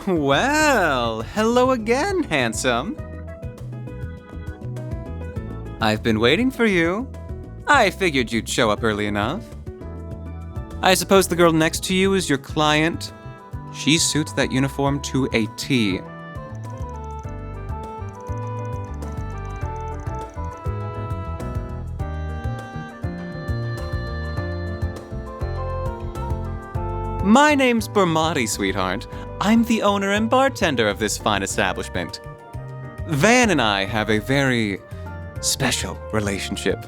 Well, hello again, handsome. I've been waiting for you. I figured you'd show up early enough. I suppose the girl next to you is your client? She suits that uniform to a T. My name's Bermati, sweetheart. I'm the owner and bartender of this fine establishment. Van and I have a very special relationship.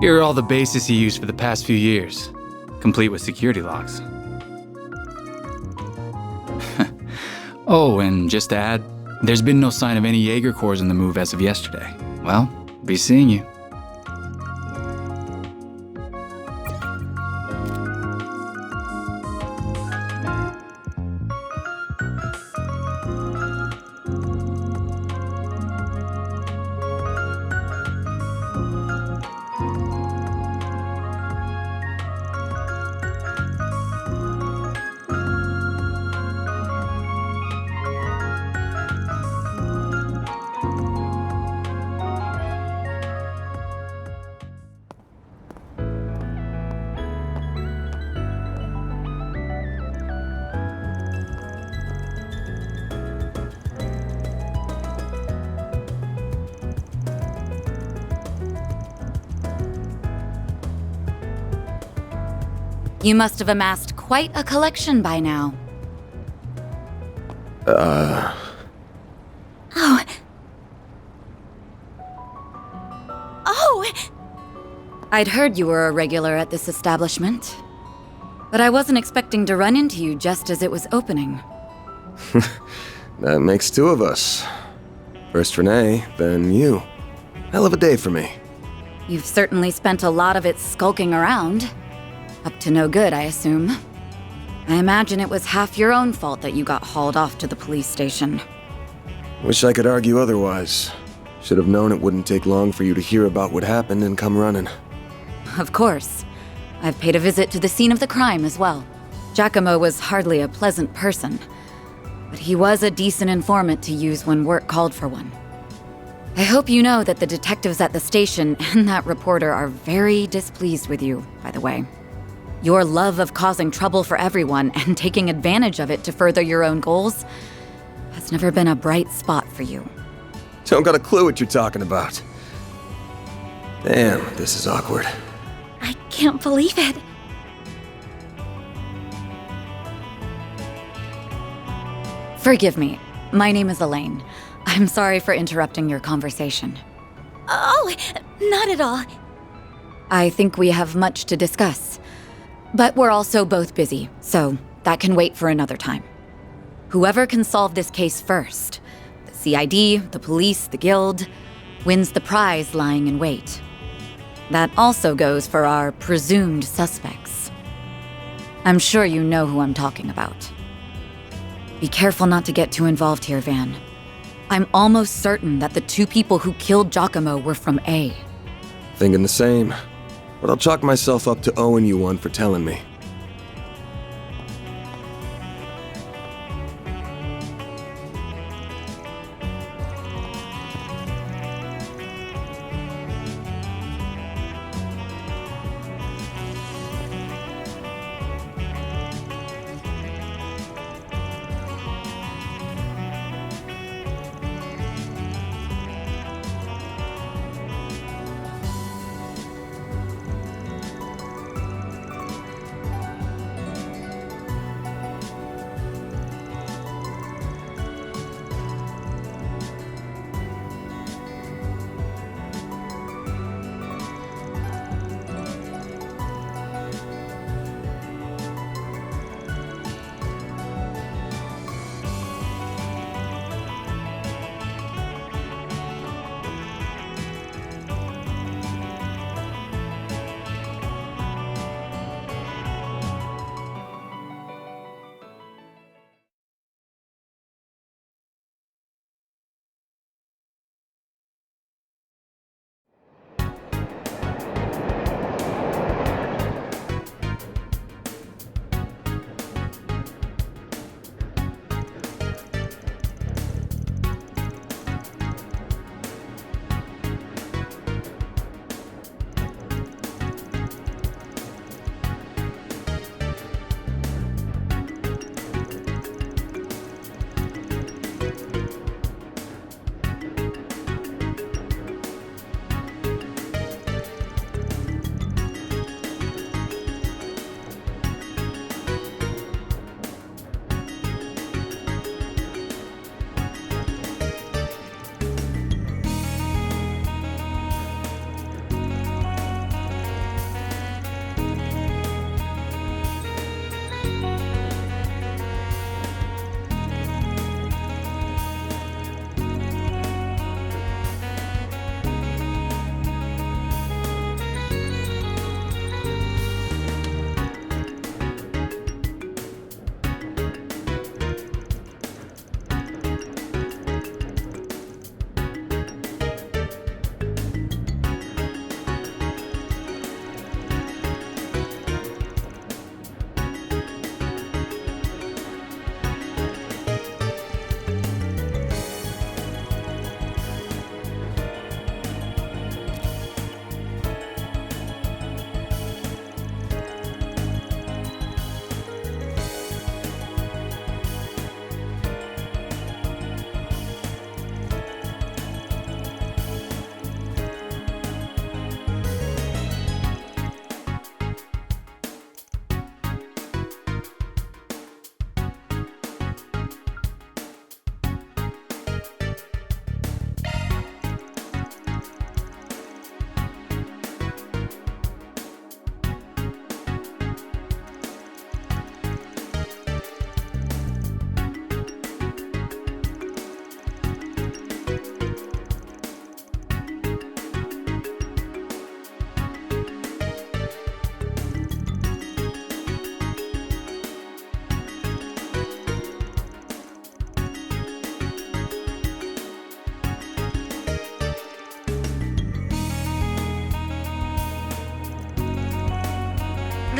Here are all the bases he used for the past few years, complete with security locks. Oh, and just to add, there's been no sign of any Jaeger cores in the move as of yesterday. Well, be seeing you. You must have amassed quite a collection by now. Oh! I'd heard you were a regular at this establishment, but I wasn't expecting to run into you just as it was opening. That makes two of us. First Renee, then you. Hell of a day for me. You've certainly spent a lot of it skulking around. Up to no good, I assume. I imagine it was half your own fault that you got hauled off to the police station. Wish I could argue otherwise. Should have known it wouldn't take long for you to hear about what happened and come running. Of course. I've paid a visit to the scene of the crime as well. Giacomo was hardly a pleasant person, but he was a decent informant to use when work called for one. I hope you know that the detectives at the station and that reporter are very displeased with you, by the way. Your love of causing trouble for everyone and taking advantage of it to further your own goals has never been a bright spot for you. Don't got a clue what you're talking about. Damn, this is awkward. I can't believe it. Forgive me. My name is Elaine. I'm sorry for interrupting your conversation. Oh, not at all. I think we have much to discuss. But we're also both busy, so that can wait for another time. Whoever can solve this case first, the CID, the police, the guild, wins the prize lying in wait. That also goes for our presumed suspects. I'm sure you know who I'm talking about. Be careful not to get too involved here, Van. I'm almost certain that the two people who killed Giacomo were from A. Thinking the same. But I'll chalk myself up to owing you one for telling me.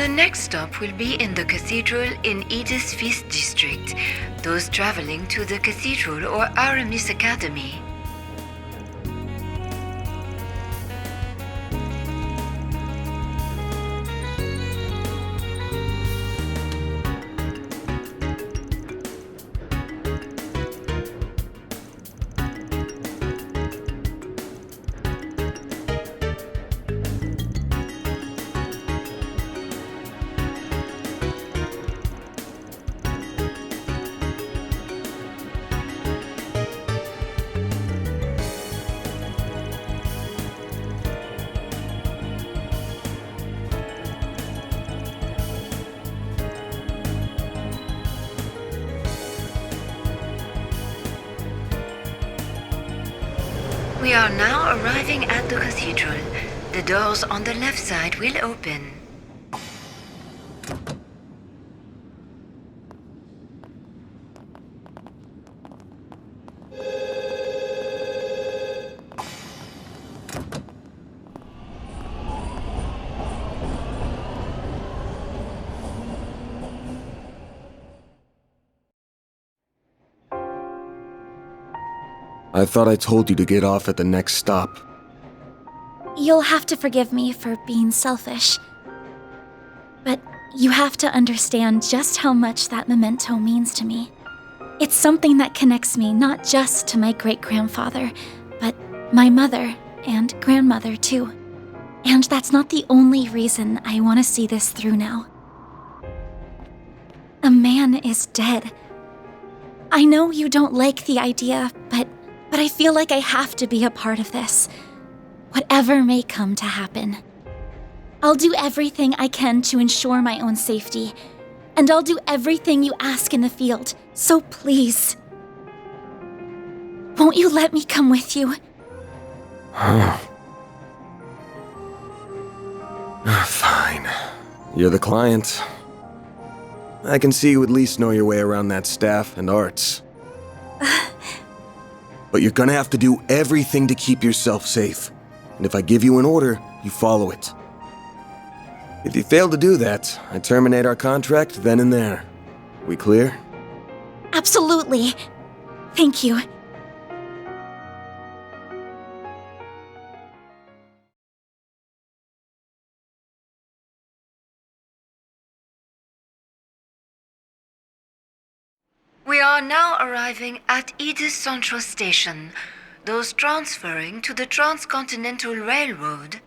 The next stop will be in the cathedral in Edith's Feast District. Those traveling to the cathedral or Aramis Academy. We are now arriving at the cathedral. The doors on the left side will open. I thought I told you to get off at the next stop. You'll have to forgive me for being selfish. But you have to understand just how much that memento means to me. It's something that connects me not just to my great-grandfather, but my mother and grandmother too. And that's not the only reason I want to see this through now. A man is dead. I know you don't like the idea, but I feel like I have to be a part of this. Whatever may come to happen. I'll do everything I can to ensure my own safety, and I'll do everything you ask in the field, so please. Won't you let me come with you? Fine. You're the client. I can see you at least know your way around that staff and arts. But you're gonna have to do everything to keep yourself safe. And if I give you an order, you follow it. If you fail to do that, I terminate our contract then and there. We clear? Absolutely. Thank you. We are now arriving at Edith Central Station. Those transferring to the Transcontinental Railroad.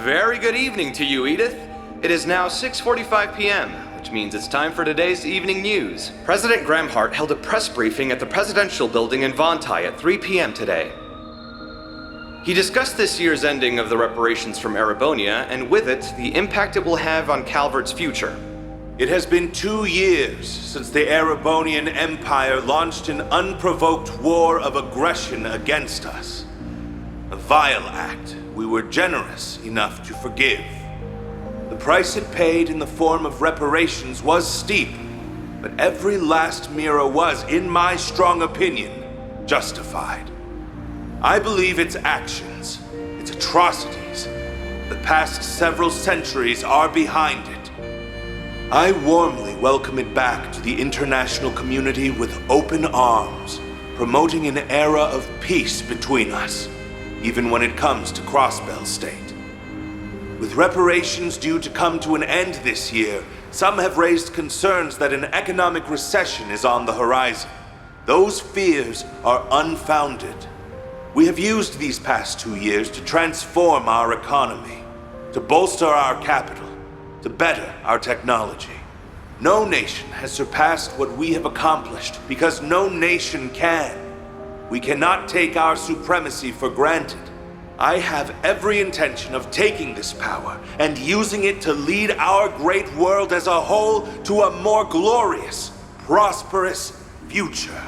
Very good evening to you, Edith. It is now 6:45 p.m., which means it's time for today's evening news. President Gramhart held a press briefing at the Presidential Building in Vontai at 3 p.m. today. He discussed this year's ending of the reparations from Erebonia, and with it, the impact it will have on Calvert's future. It has been 2 years since the Erebonian Empire launched an unprovoked war of aggression against us. A vile act we were generous enough to forgive. The price it paid in the form of reparations was steep, but every last mira was, in my strong opinion, justified. I believe its actions, its atrocities, the past several centuries are behind it. I warmly welcome it back to the international community with open arms, promoting an era of peace between us, even when it comes to Crossbell State. With reparations due to come to an end this year, Some have raised concerns that an economic recession is on the horizon. Those fears are unfounded. We have used these past 2 years to transform our economy, to bolster our capital, to better our technology. No nation has surpassed what we have accomplished because no nation can. We cannot take our supremacy for granted. I have every intention of taking this power and using it to lead our great world as a whole to a more glorious, prosperous future.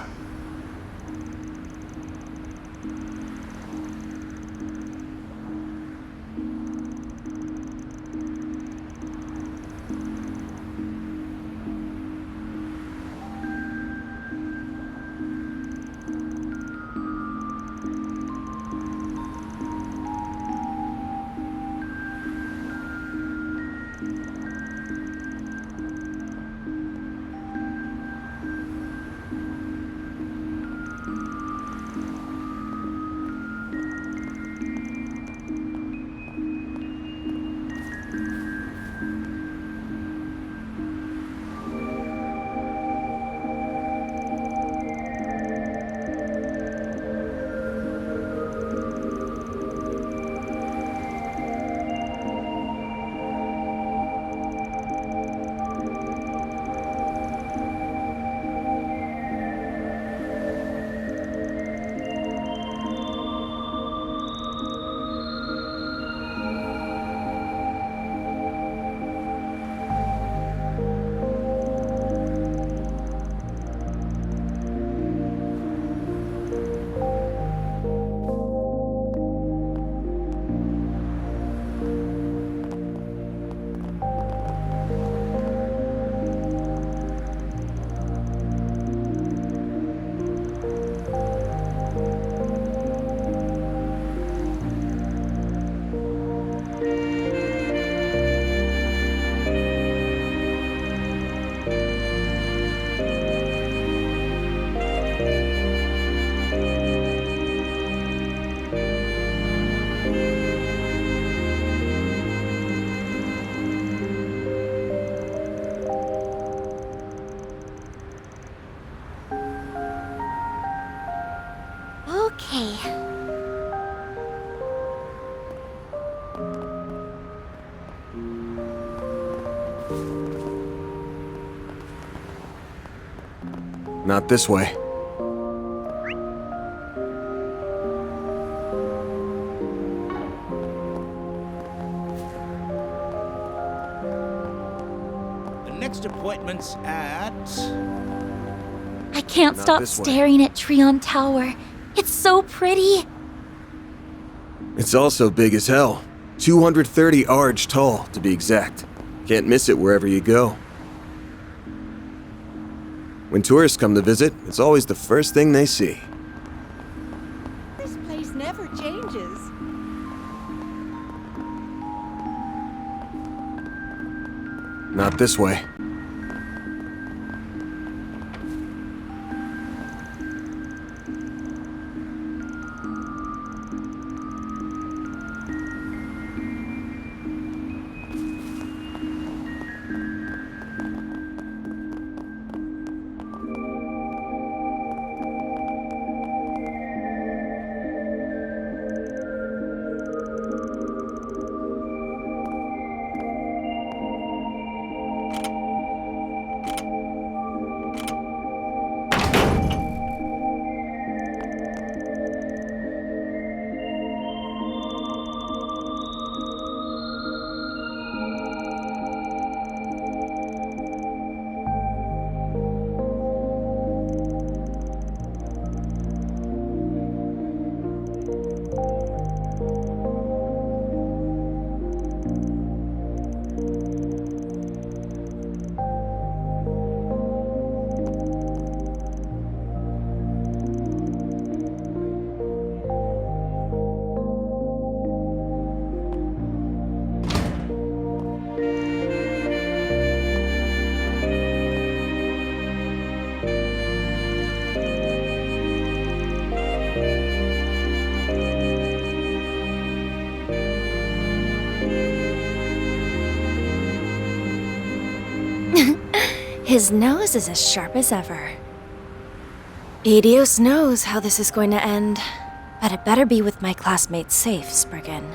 Okay. Not this way. The next appointment's at... I can't Not stop this way. staring at Treon Tower. It's so pretty. It's also big as hell. 230 arch tall, to be exact. Can't miss it wherever you go. When tourists come to visit, it's always the first thing they see. This place never changes. Not this way. His nose is as sharp as ever. Adios knows how this is going to end, but it better be with my classmates safe, Spriggan.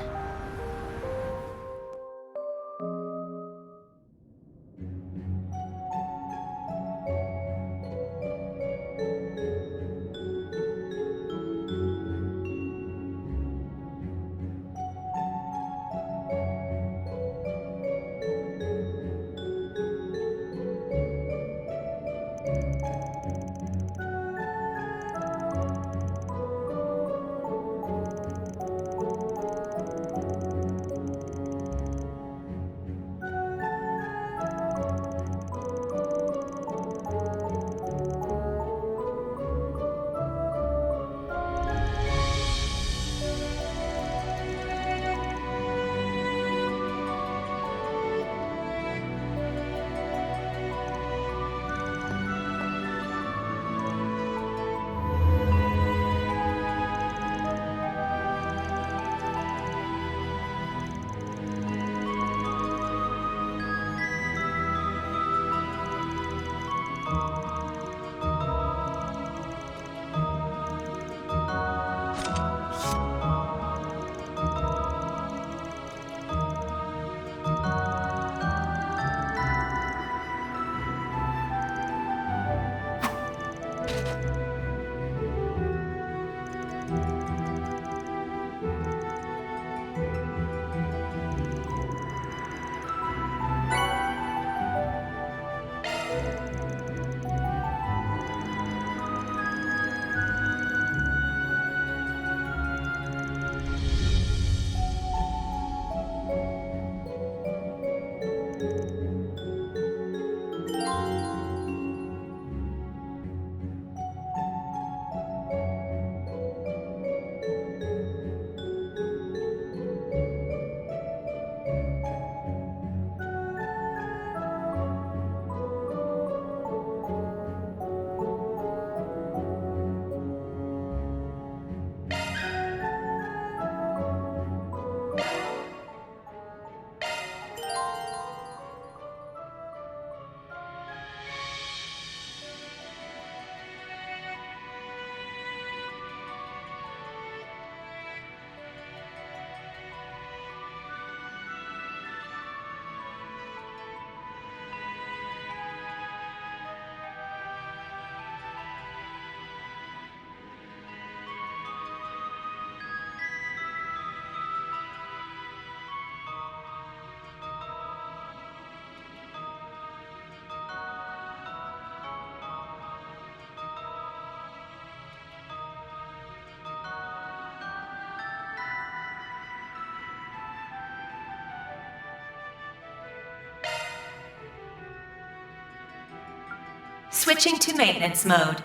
Switching to maintenance mode.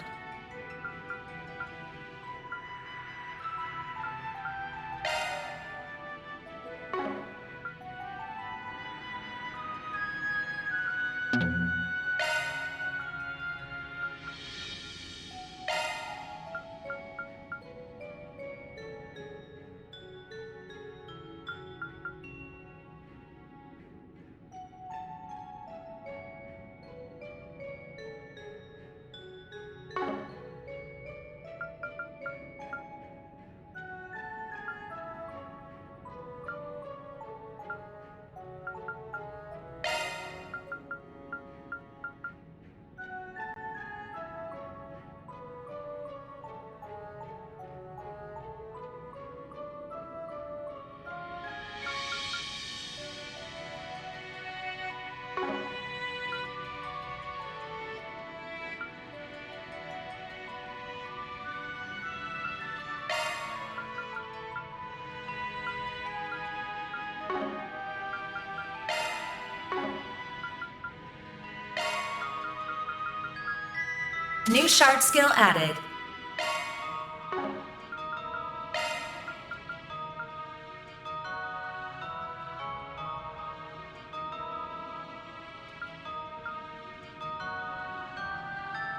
New shard skill added.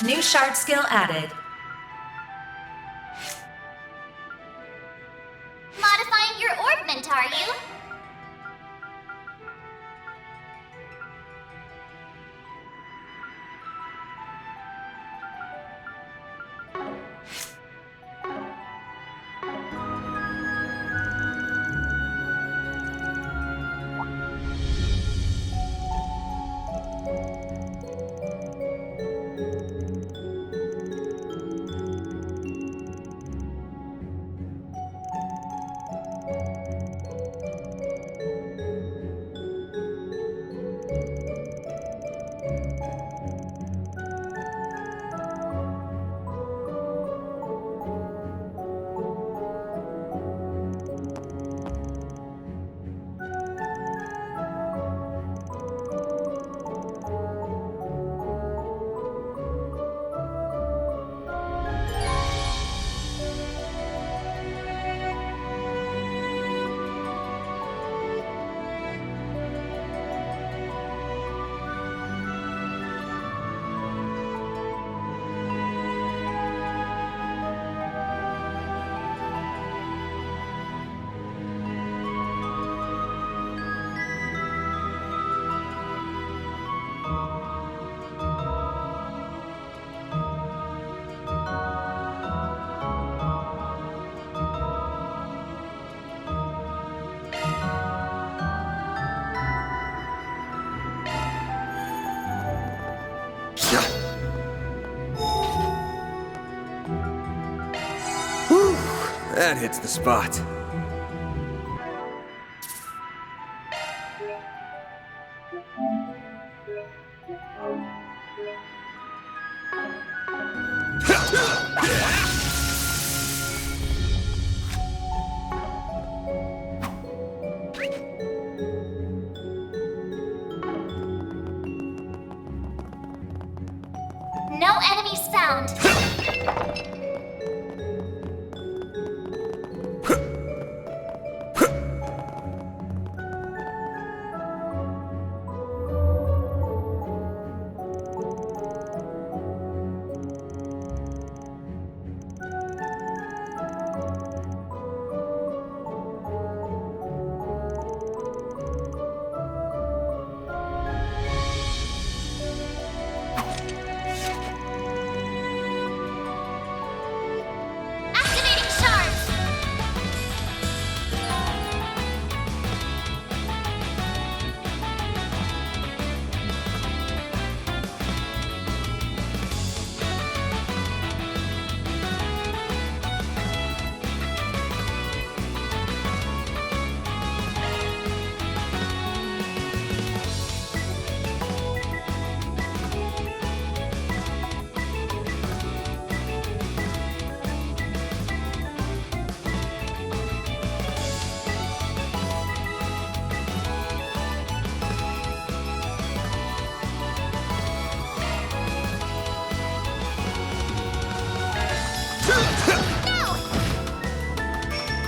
New shard skill added. Modifying your orbment, are you? Whew, that hits the spot. No enemies found. Activating shards.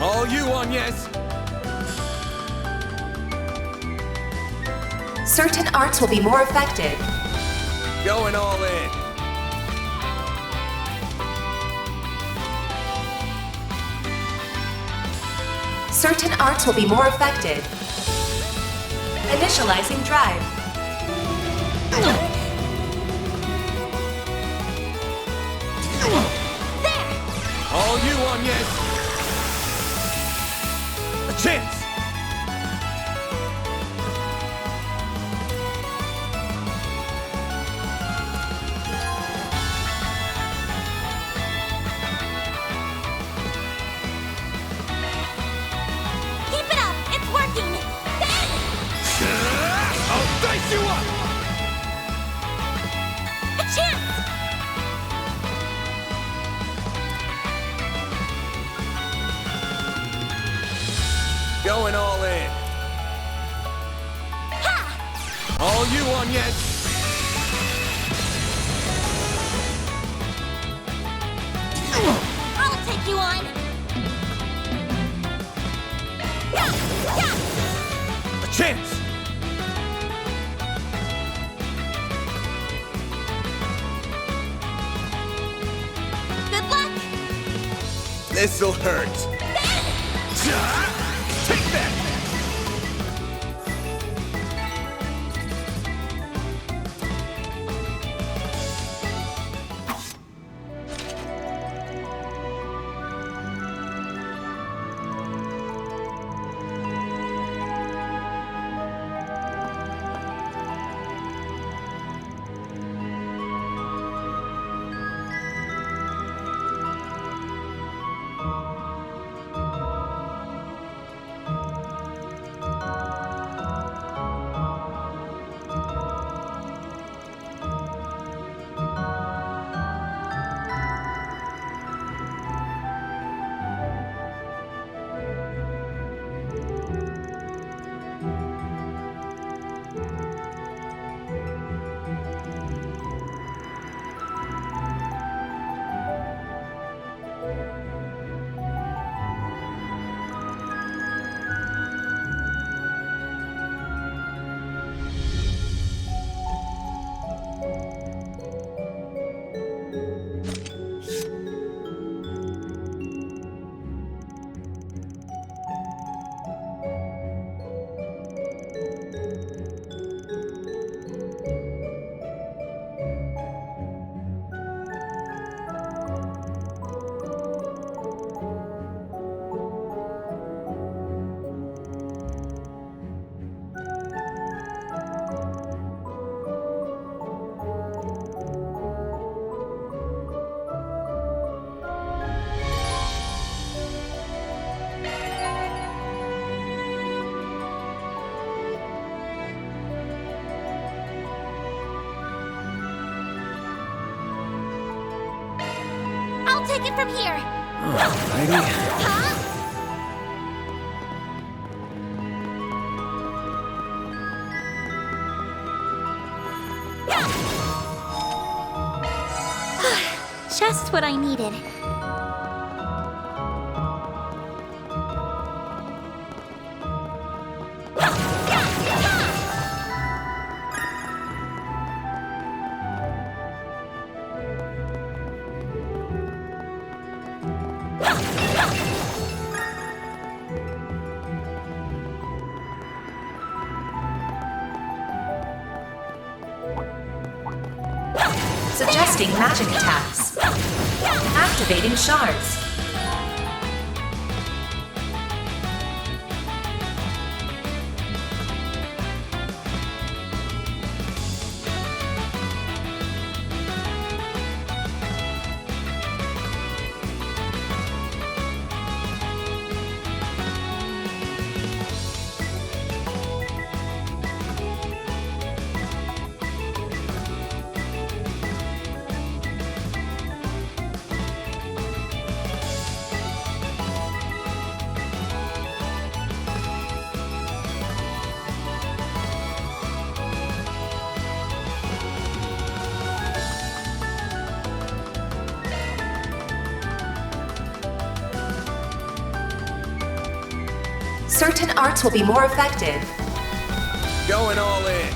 All you on, yes? Certain arts will be more effective. Going all in. Certain arts will be more effective. Initializing drive. All you on, yes? A chance! Keep it up. It's working. I'll dice you up! A chance. Going all in. All you on, yes? I'll take you on. A chance! Good luck. This'll hurt. Take that! I'll take it from here. Alrighty. Huh? Just what I needed. Suggesting magic attacks. Activating shards. Certain arts will be more effective. Going all in.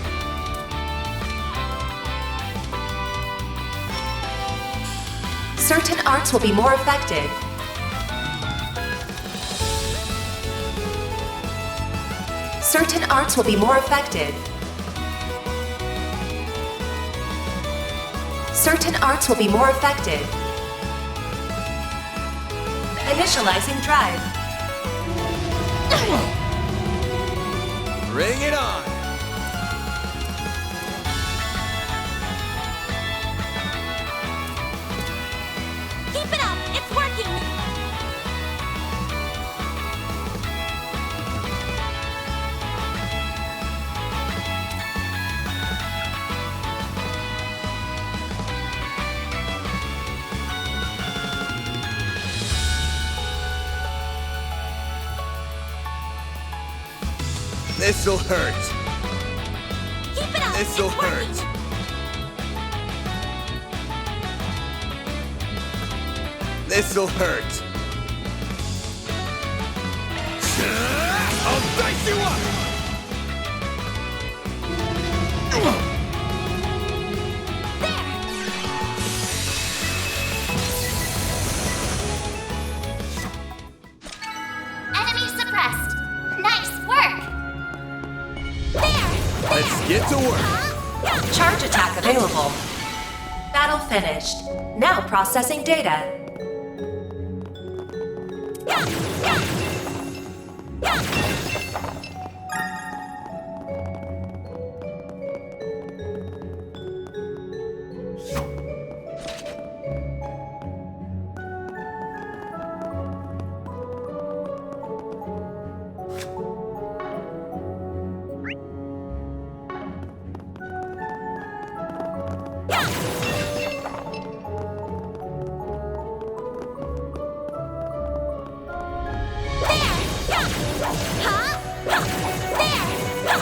Certain arts will be more effective. Certain arts will be more effective. Certain arts will be more effective. Initializing drive. Bring it on. Keep it up! It's working! This'll hurt. Keep it up! This'll It's hurt. working. This'll hurt. I'll dice you up! Enemy suppressed. Nice work! There! Let's get to work. Charge attack available. Battle finished. Now processing data.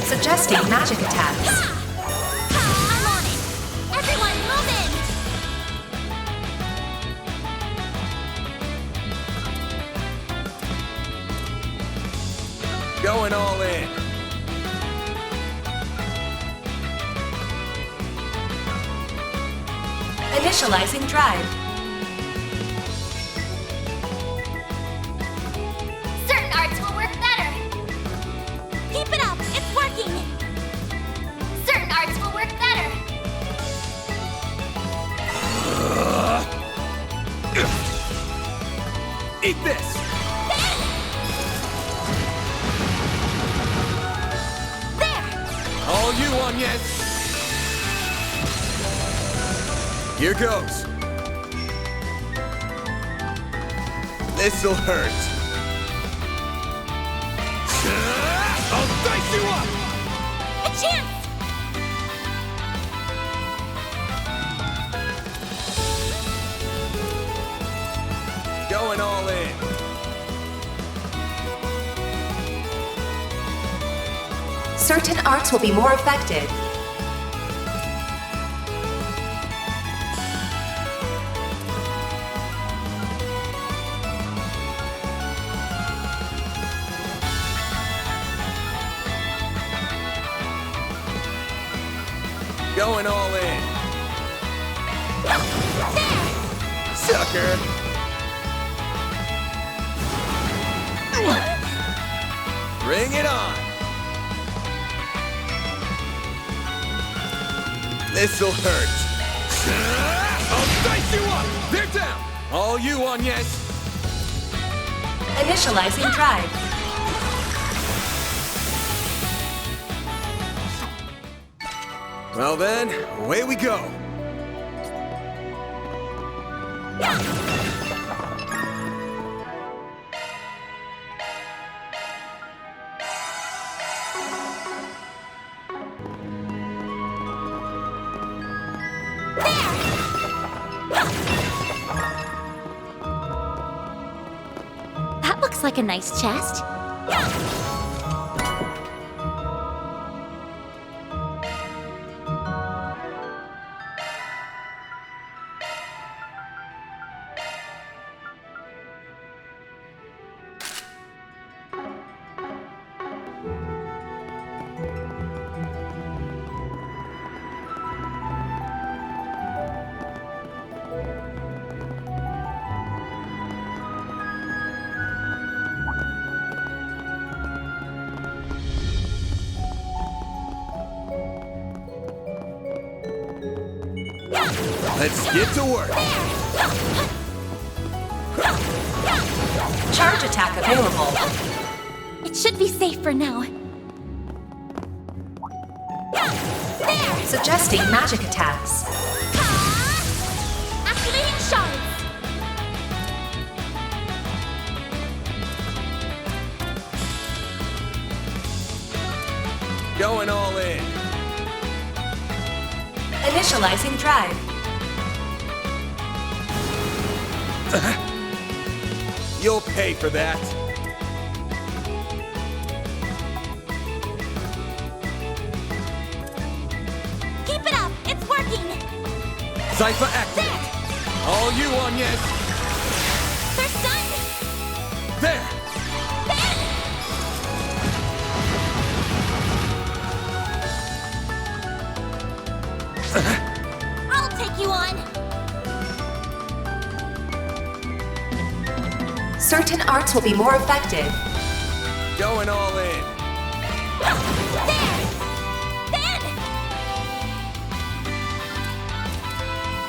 Suggesting magic attacks. I'm on it! Everyone, move in! Going all in. Initializing drive. Certain arts will work better! Keep it up! It's working! Certain arts will work better! Eat this. All you on yet? Here goes. This'll hurt. I'll dice you up! A chance! Certain arts will be more effective. Going all in. Sucker! Bring it on! This'll hurt. I'll dice you up! They're down! All you, Agnes! Initializing drive. Well then, away we go! That looks like a nice chest. Let's get to work! Charge attack available. It should be safe for now. Suggesting magic attacks. Activating shards. Going all in. Initializing drive. You'll pay for that. Keep it up. It's working. Cypher activate. All you, Agnes. They're stunned. There. I'll take you on. Certain arts will be more effective. Going all in.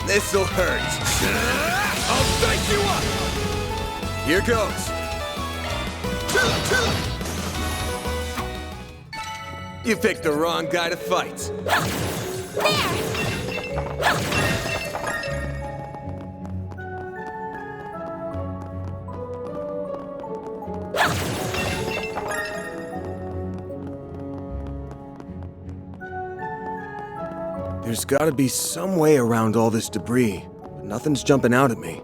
This'll hurt. I'll dice you up. Here goes. You picked the wrong guy to fight. There's gotta be some way around all this debris, but nothing's jumping out at me.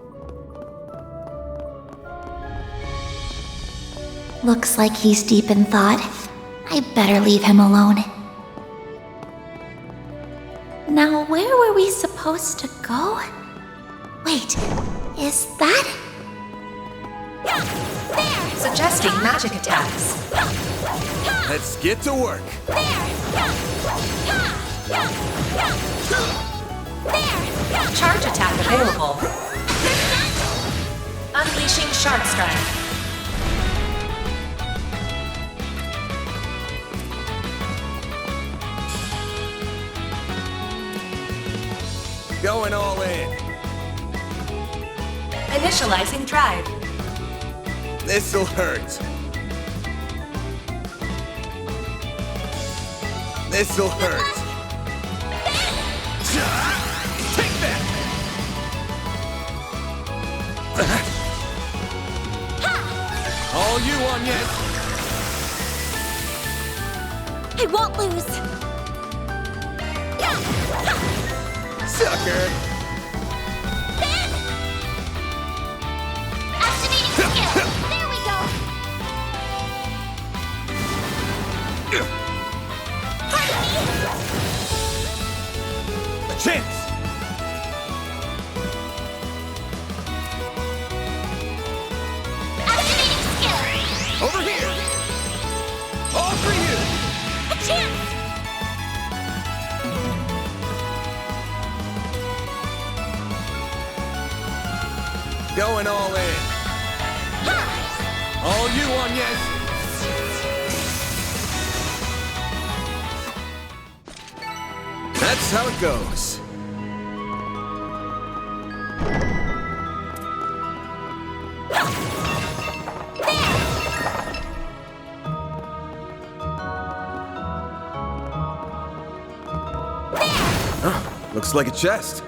Looks like he's deep in thought. I better leave him alone. Now, where were we supposed to go? Wait, is that? Suggesting magic attacks. Let's get to work. Charge attack available. Unleashing Shard Strike. Going all in. Initializing drive. This'll hurt. This'll hurt. Take that! All you, Agnes! I won't lose. Sucker! Activating skill. There we go. Going all in. All you on, yes? That's how it goes. Looks like a chest.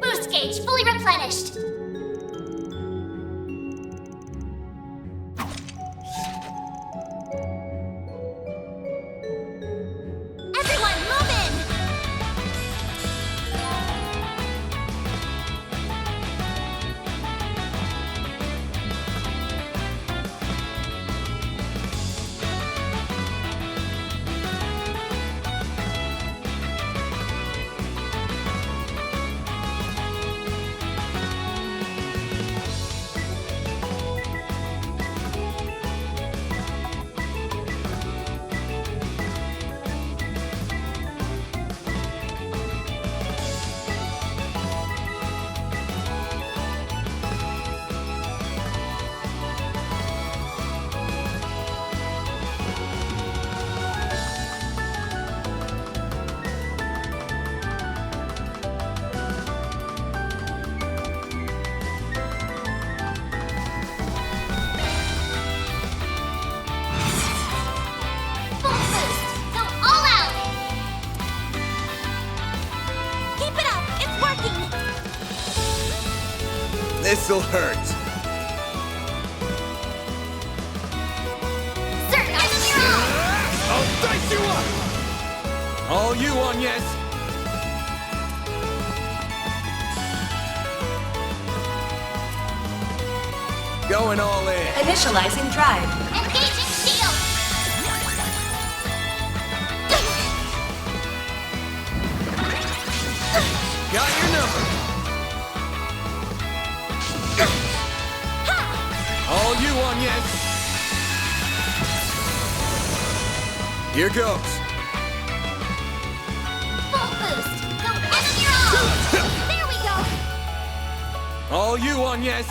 Boost gauge fully replenished. Everyone, move in! This'll hurt. I'll dice you up! All you on, yes? Going all in. Initializing drive. Engaging shield. Got your number. All you on, yes? Here goes. Full boost. Go enemy all. There we go. All you on, yes?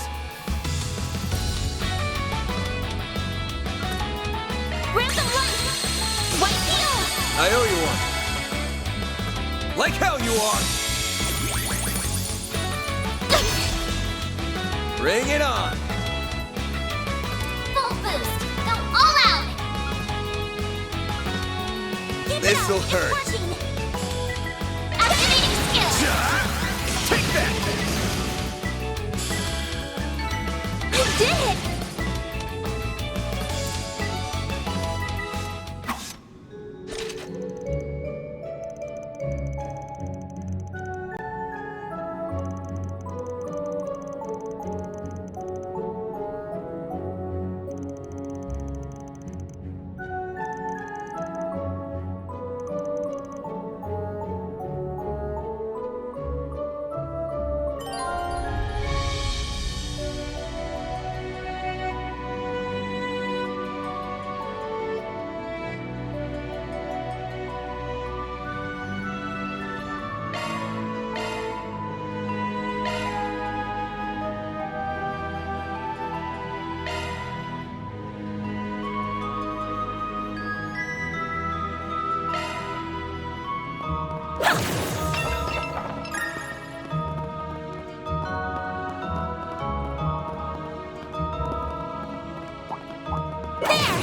Random light. White heal. I owe you one. Like hell you are. Bring it on. Full boost. Go all out. This'll hurt. Activating skill. Take that. You did it.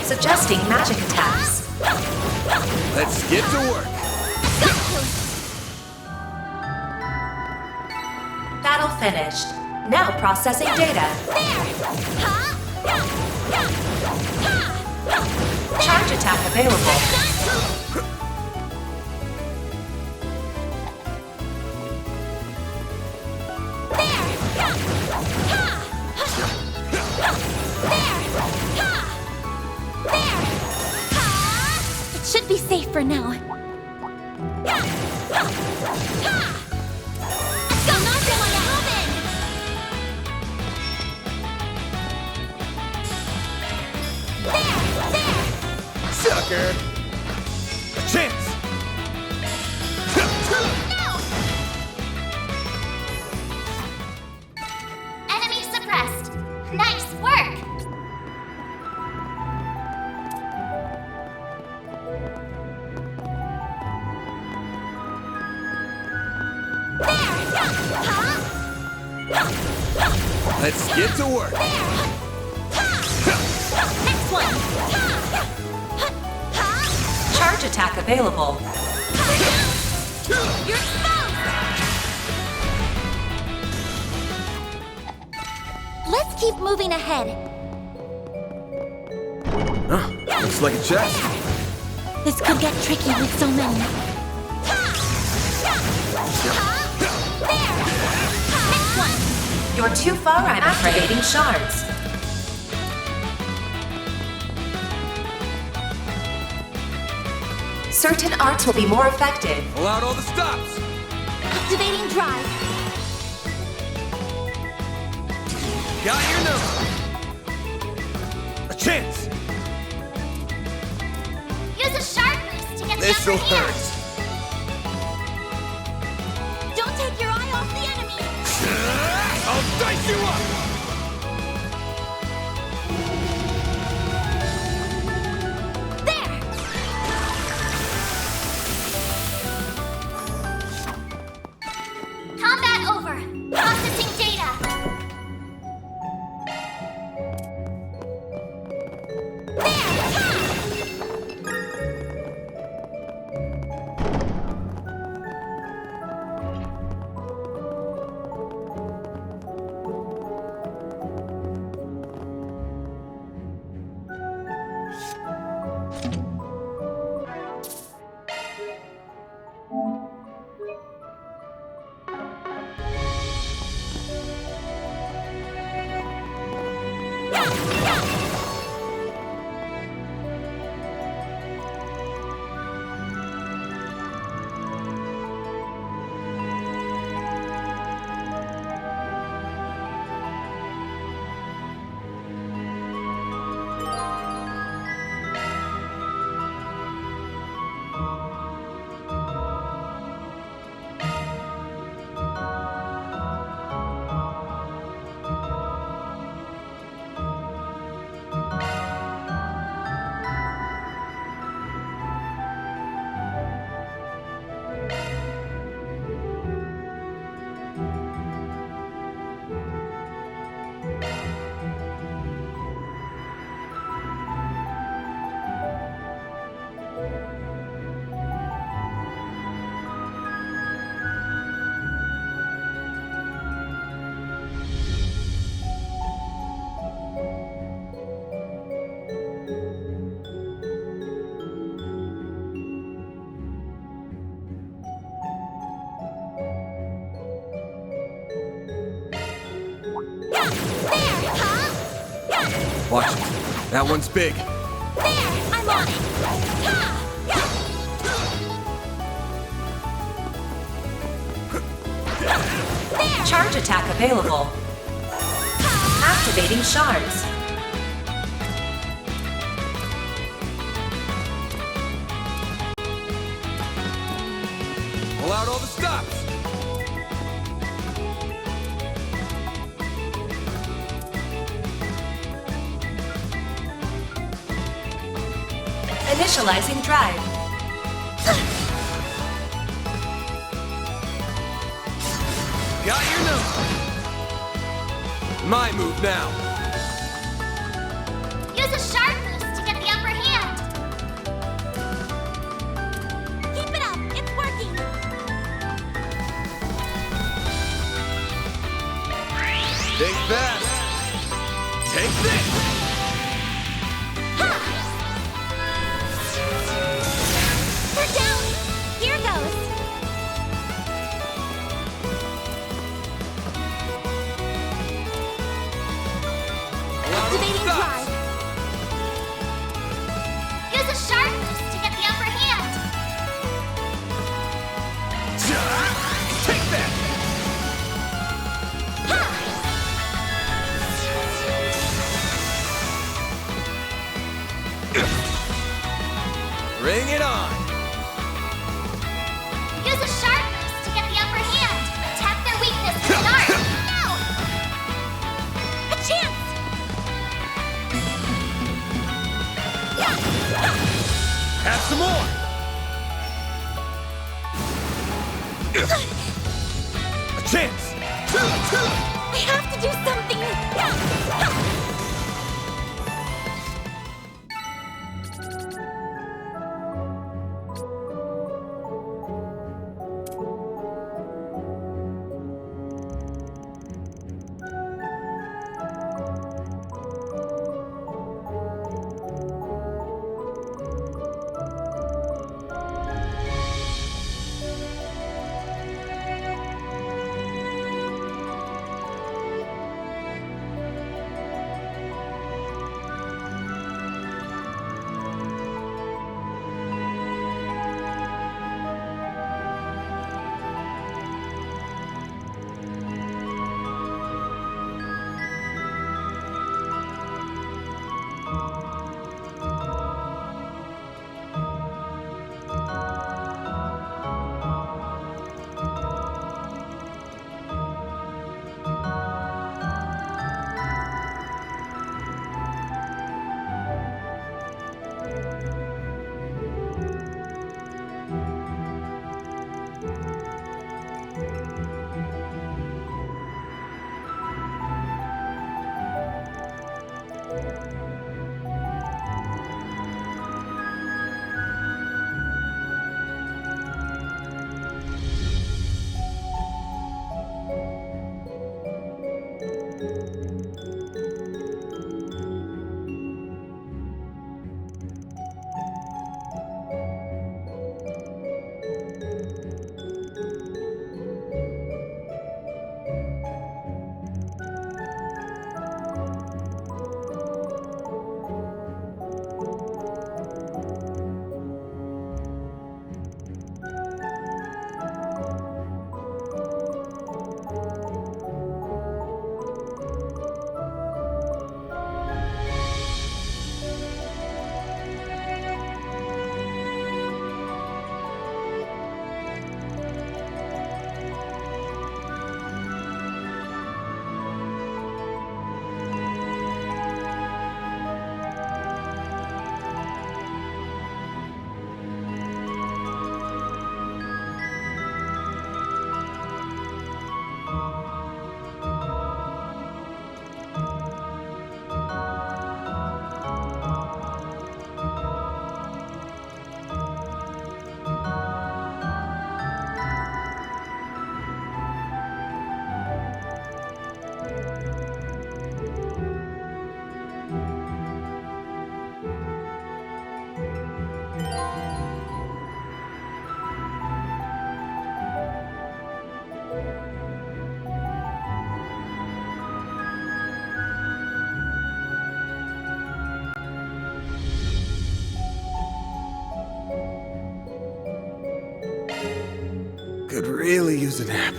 Suggesting magic attacks. Let's get to work. Battle finished. Now processing data. Charge attack available. for now. Sucker! A chance! Enemy suppressed. Nice work. Let's get to work! Next one! Charge attack available. You're exposed! Let's keep moving ahead. Huh, looks like a chest. This could get tricky with so many. Next one! You're too far, I'm afraid. Activating shards. Certain arts will be more effective. Pull out all the stops! Activating drive. Got your number! A chance! Use a sharp boost to get the This'll upper hand. hurt! Don't take your eye off the enemy. I'll dice you up! There! Combat over. Processing data. Watch it. That one's big. There! I'm on it! There! Charge attack available. Activating shards. Pull out all the stops! Initializing drive. Got your number! My move now! Use a sharp boost to get the upper hand. Keep it up! It's working! Think fast! Take this! We're down! Here goes! Activating drive! Use a sharp boost to get the upper hand. Bring it on! Use a sharp boost to get the upper hand. Attack their weakness with an art. No! A chance! Have some more! A chance! I have to do something! Could really use a nap.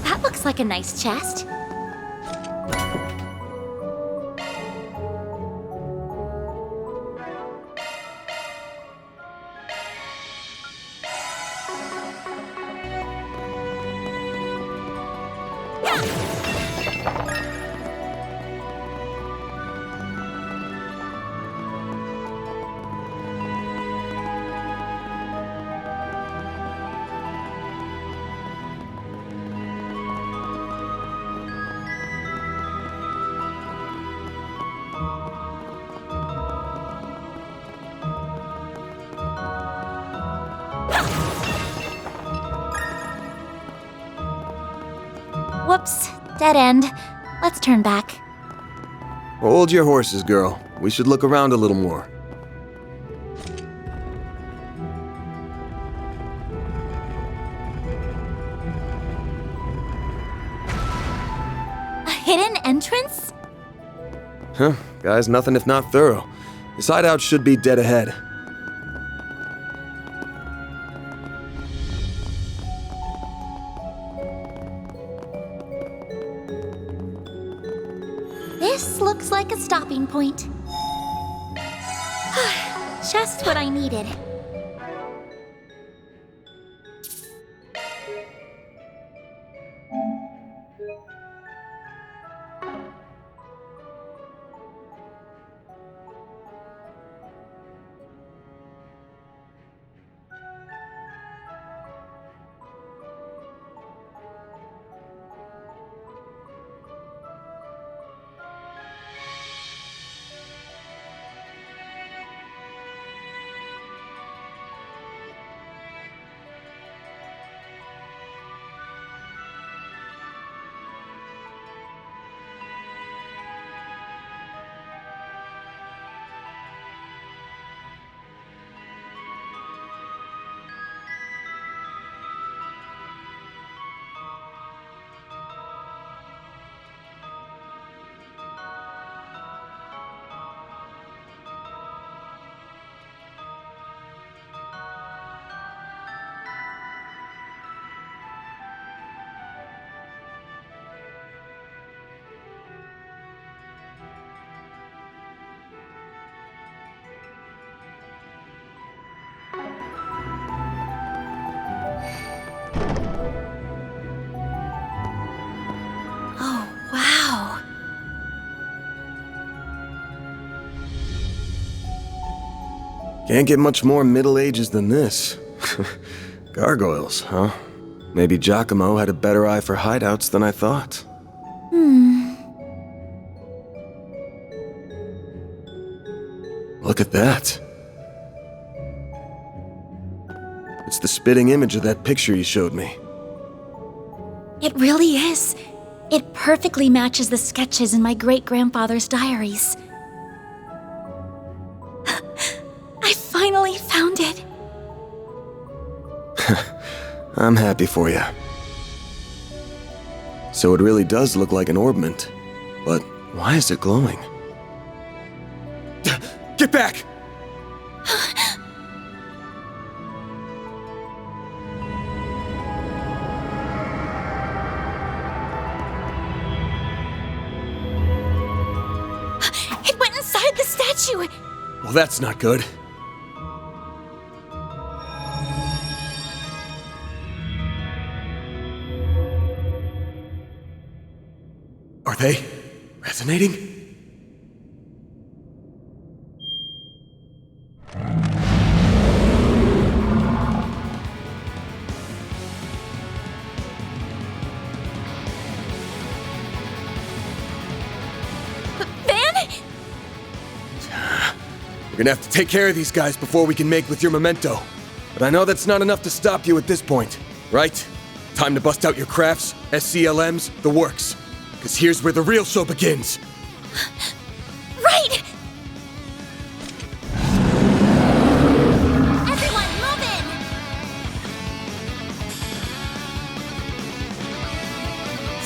That looks like a nice chest. Whoops, dead end. Let's turn back. Hold your horses, girl. We should look around a little more. A hidden entrance? Huh, guy's nothing if not thorough. His hideout should be dead ahead. This looks like a stopping point. Just what I needed. Oh, wow. Can't get much more Middle Ages than this. Gargoyles, huh? Maybe Giacomo had a better eye for hideouts than I thought. Look at that. It's the spitting image of that picture you showed me. It really is. It perfectly matches the sketches in my great-grandfather's diaries. I finally found it. I'm happy for you. So it really does look like an orbment. But why is it glowing? Get back! It went inside the statue! Well, that's not good. Are they resonating? We're gonna have to take care of these guys before we can make with your memento. But I know that's not enough to stop you at this point, right? Time to bust out your crafts, SCLMs, the works. Because here's where the real show begins. Right! Everyone, move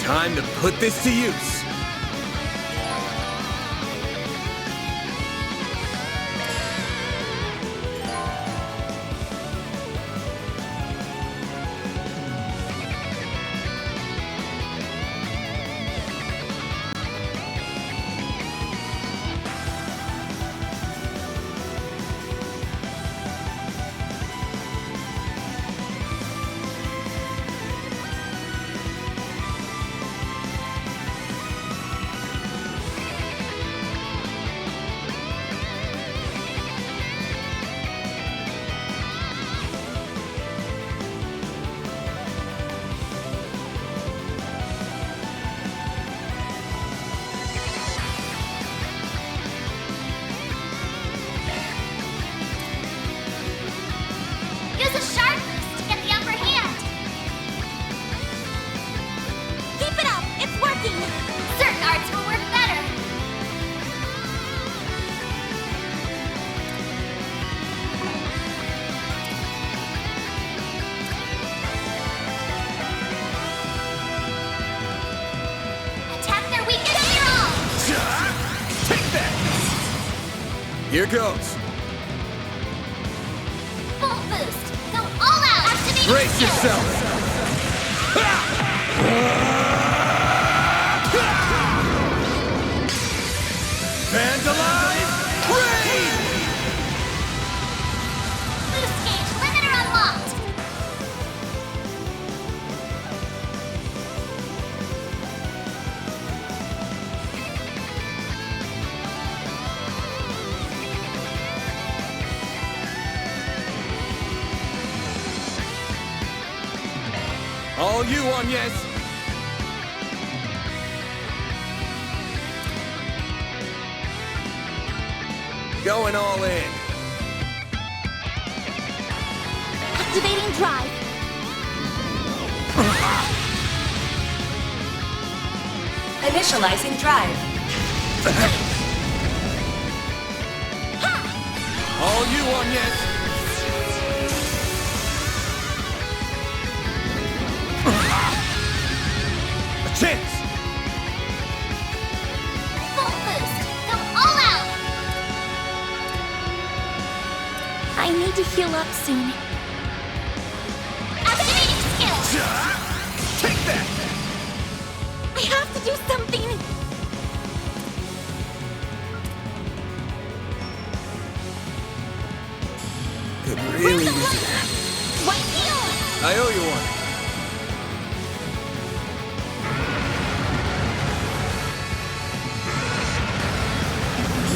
in! Time to put this to use. Here goes. Full boost. Go all out. Activating Brace skill. yourself! Vandalize! Rain! Boost gauge limiter unlocked. All you on, yes! Going all in. Activating drive. Initializing drive. All you on, yes! A chance! Full boost. Go all out. I need to heal up soon. Activating skill. Take that! I have to do something! Could really use it. White heal. I owe you one.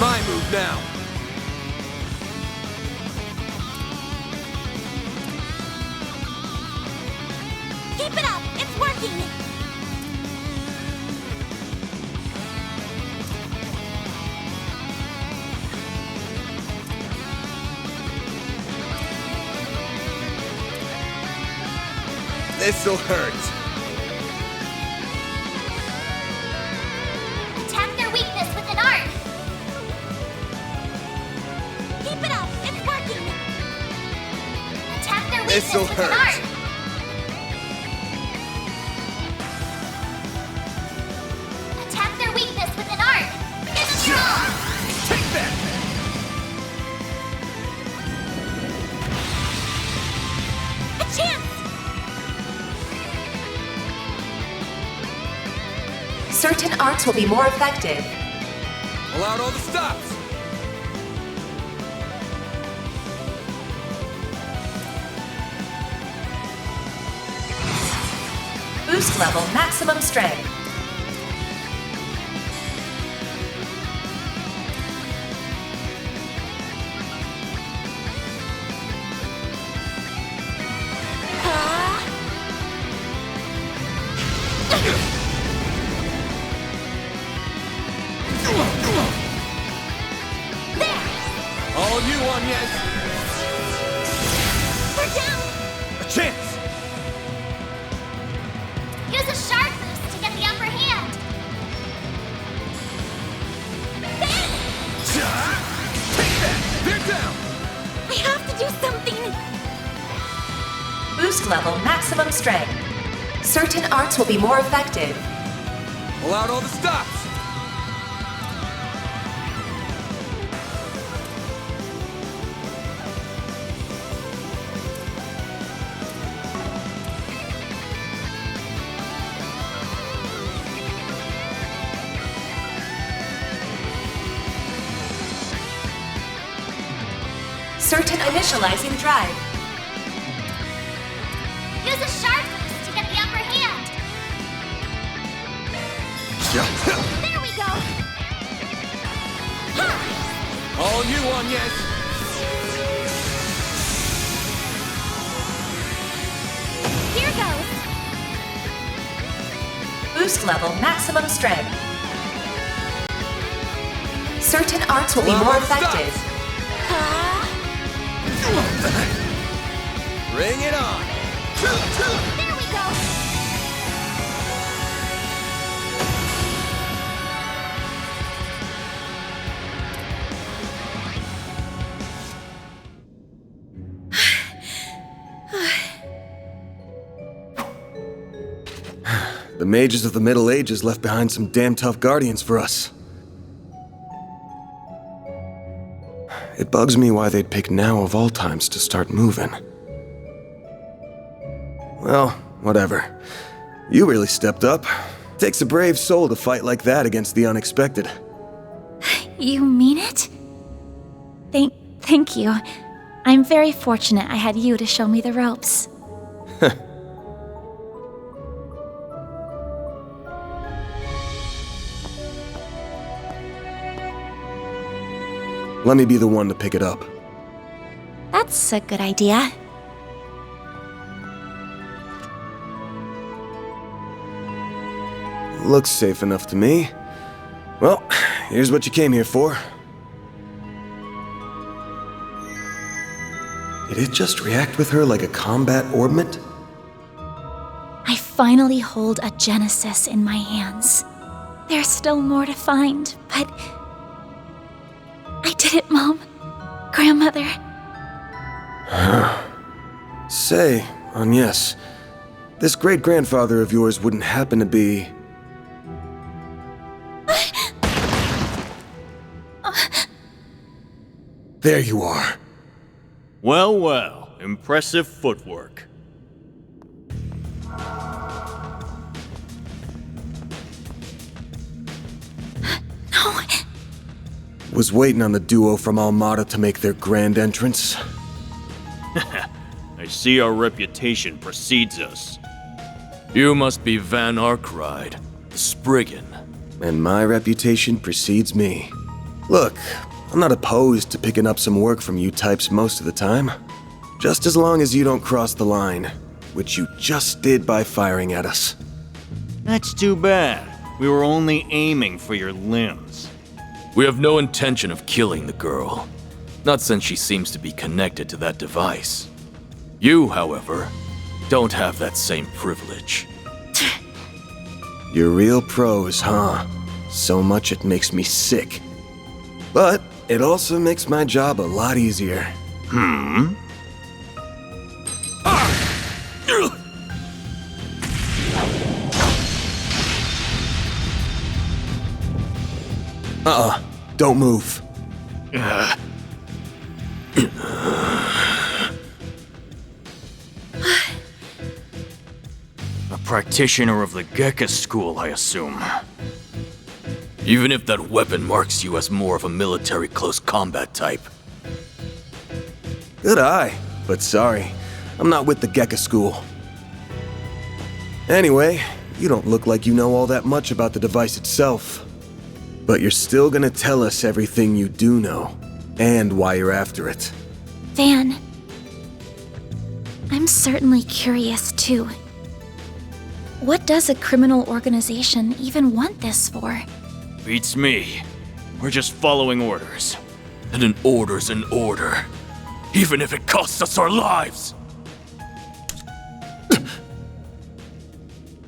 My move now. Keep it up. It's working. This'll hurt. Attack their weakness with an art. Keep it up. It's working. Attack their weakness This'll with an hurt. art. Attack their weakness with an art. Give them your all. Take that! A chance. Certain arts will be more effective. Pull out all the stops! Boost level maximum strength. All you on, yes! We're down. A chance! Use a sharp boost to get the upper hand. Take that! They're down! I have to do something! Boost level maximum strength. Certain arts will be more effective. Pull out all the stops! Certain initializing drive. Use a sharp boost to get the upper hand. There we go. All you on, yes! Here goes. Boost level maximum strength. Certain arts will be more effective. Bring it on! There we go. The mages of the Middle Ages left behind some damn tough guardians for us. It bugs me why they'd pick now of all times to start moving. Well, whatever. You really stepped up. Takes a brave soul to fight like that against the unexpected. You mean it? Thank you. I'm very fortunate I had you to show me the ropes. Let me be the one to pick it up. That's a good idea. Looks safe enough to me. Well, here's what you came here for. Did it just react with her like a combat orbment? I finally hold a Genesis in my hands. There's still more to find, but... I did it, Mom. Grandmother. Say, Agnes, this great-grandfather of yours wouldn't happen to be... There you are. Well, well, impressive footwork. No. Was waiting on the duo from Almada to make their grand entrance. I see our reputation precedes us. You must be Van Arkride, the Spriggan. And my reputation precedes me. Look, I'm not opposed to picking up some work from you types most of the time. Just as long as you don't cross the line, which you just did by firing at us. That's too bad. We were only aiming for your limbs. We have no intention of killing the girl. Not since she seems to be connected to that device. You, however, don't have that same privilege. You're real pros, huh? So much it makes me sick. But it also makes my job a lot easier. Don't move. A practitioner of the Gekka school, I assume. Even if that weapon marks you as more of a military close combat type. Good eye, but sorry. I'm not with the Gekka school. Anyway, you don't look like you know all that much about the device itself. But you're still gonna tell us everything you do know, and why you're after it. Van, I'm certainly curious too. What does a criminal organization even want this for? Beats me. We're just following orders. And an order's an order. Even if it costs us our lives!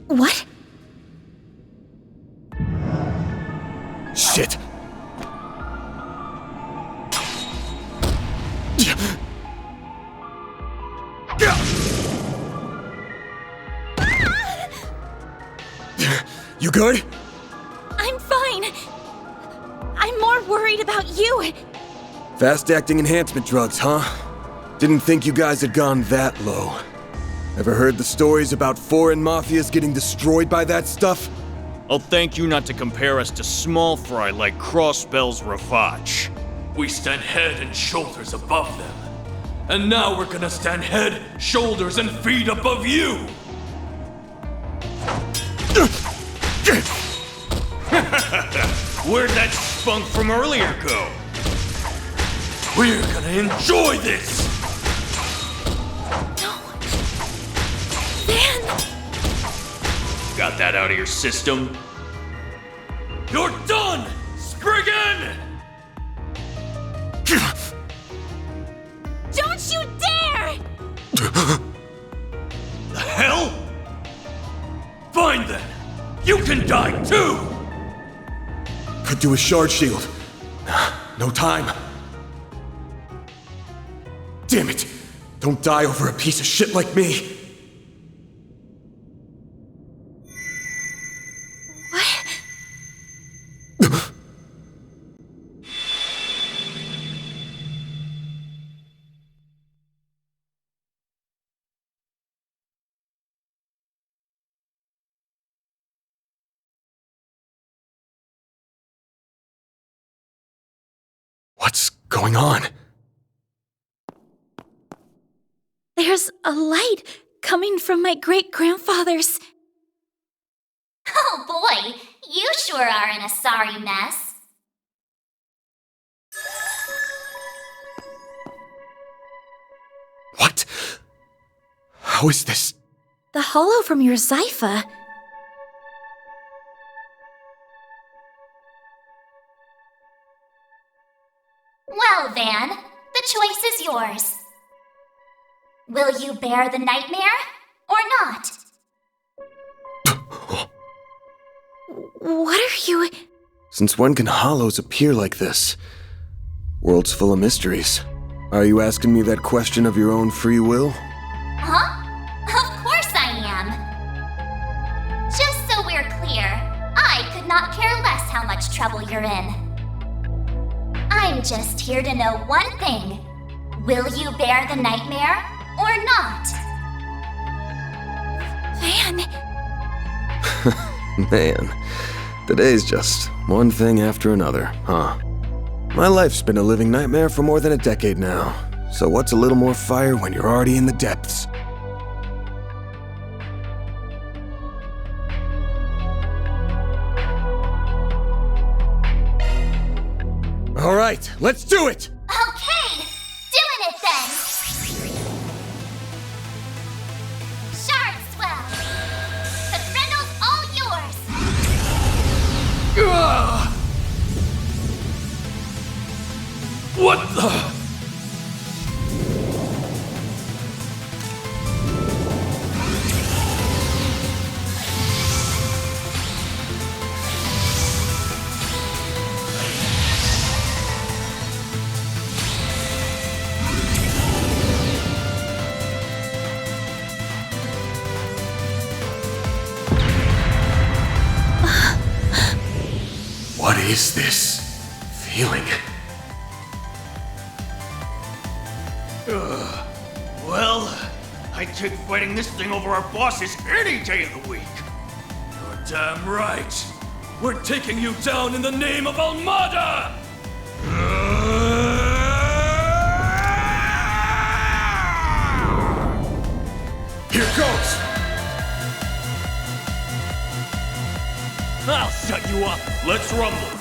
What? Shit! You good? I'm fine. I'm more worried about you. Fast-acting enhancement drugs, huh? Didn't think you guys had gone that low. Ever heard the stories about foreign mafias getting destroyed by that stuff? I'll thank you not to compare us to small fry like Crossbell's Ravach. We stand head and shoulders above them. And now we're gonna stand head, shoulders, and feet above you! Where'd that spunk from earlier go? We're gonna enjoy this! No. Van! Got that out of your system? You're done, Spriggan! Don't you dare! The hell? Fine then! You can die too! Could do a shard shield. No time. Damn it! Don't die over a piece of shit like me! What's going on? There's a light coming from my great-grandfather's. Oh boy, you sure are in a sorry mess. What? How is this? The hollow from your Zypha. Well, Van, the choice is yours. Will you bear the nightmare or not? What are you... Since when can hollows appear like this? World's full of mysteries. Are you asking me that question of your own free will? Huh? Of course I am. Just so we're clear, I could not care less how much trouble you're in. I'm just here to know one thing. Will you bear the nightmare or not? Van... Man, today's just one thing after another, huh? My life's been a living nightmare for more than a decade now, so what's a little more fire when you're already in the depths? All right, let's do it! Okay, doing it then! Shard swell! The Threndle's all yours! What the? What is this feeling? Well, I'd take fighting this thing over our bosses any day of the week. You're damn right. We're taking you down in the name of Almada! Here goes! I'll shut you up. Let's rumble.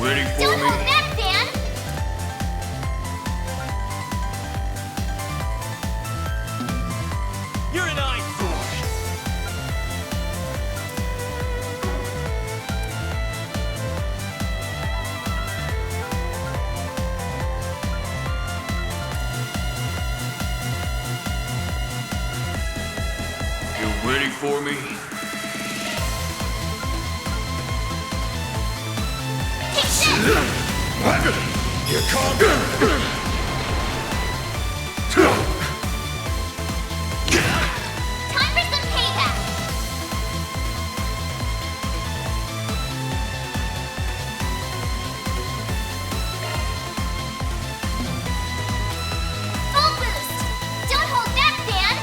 Waiting for Don't me? hold back, Dan! You're an eyesore! You waiting for me? Here comes! Time for some payback! Full boost! Don't hold back, Dan!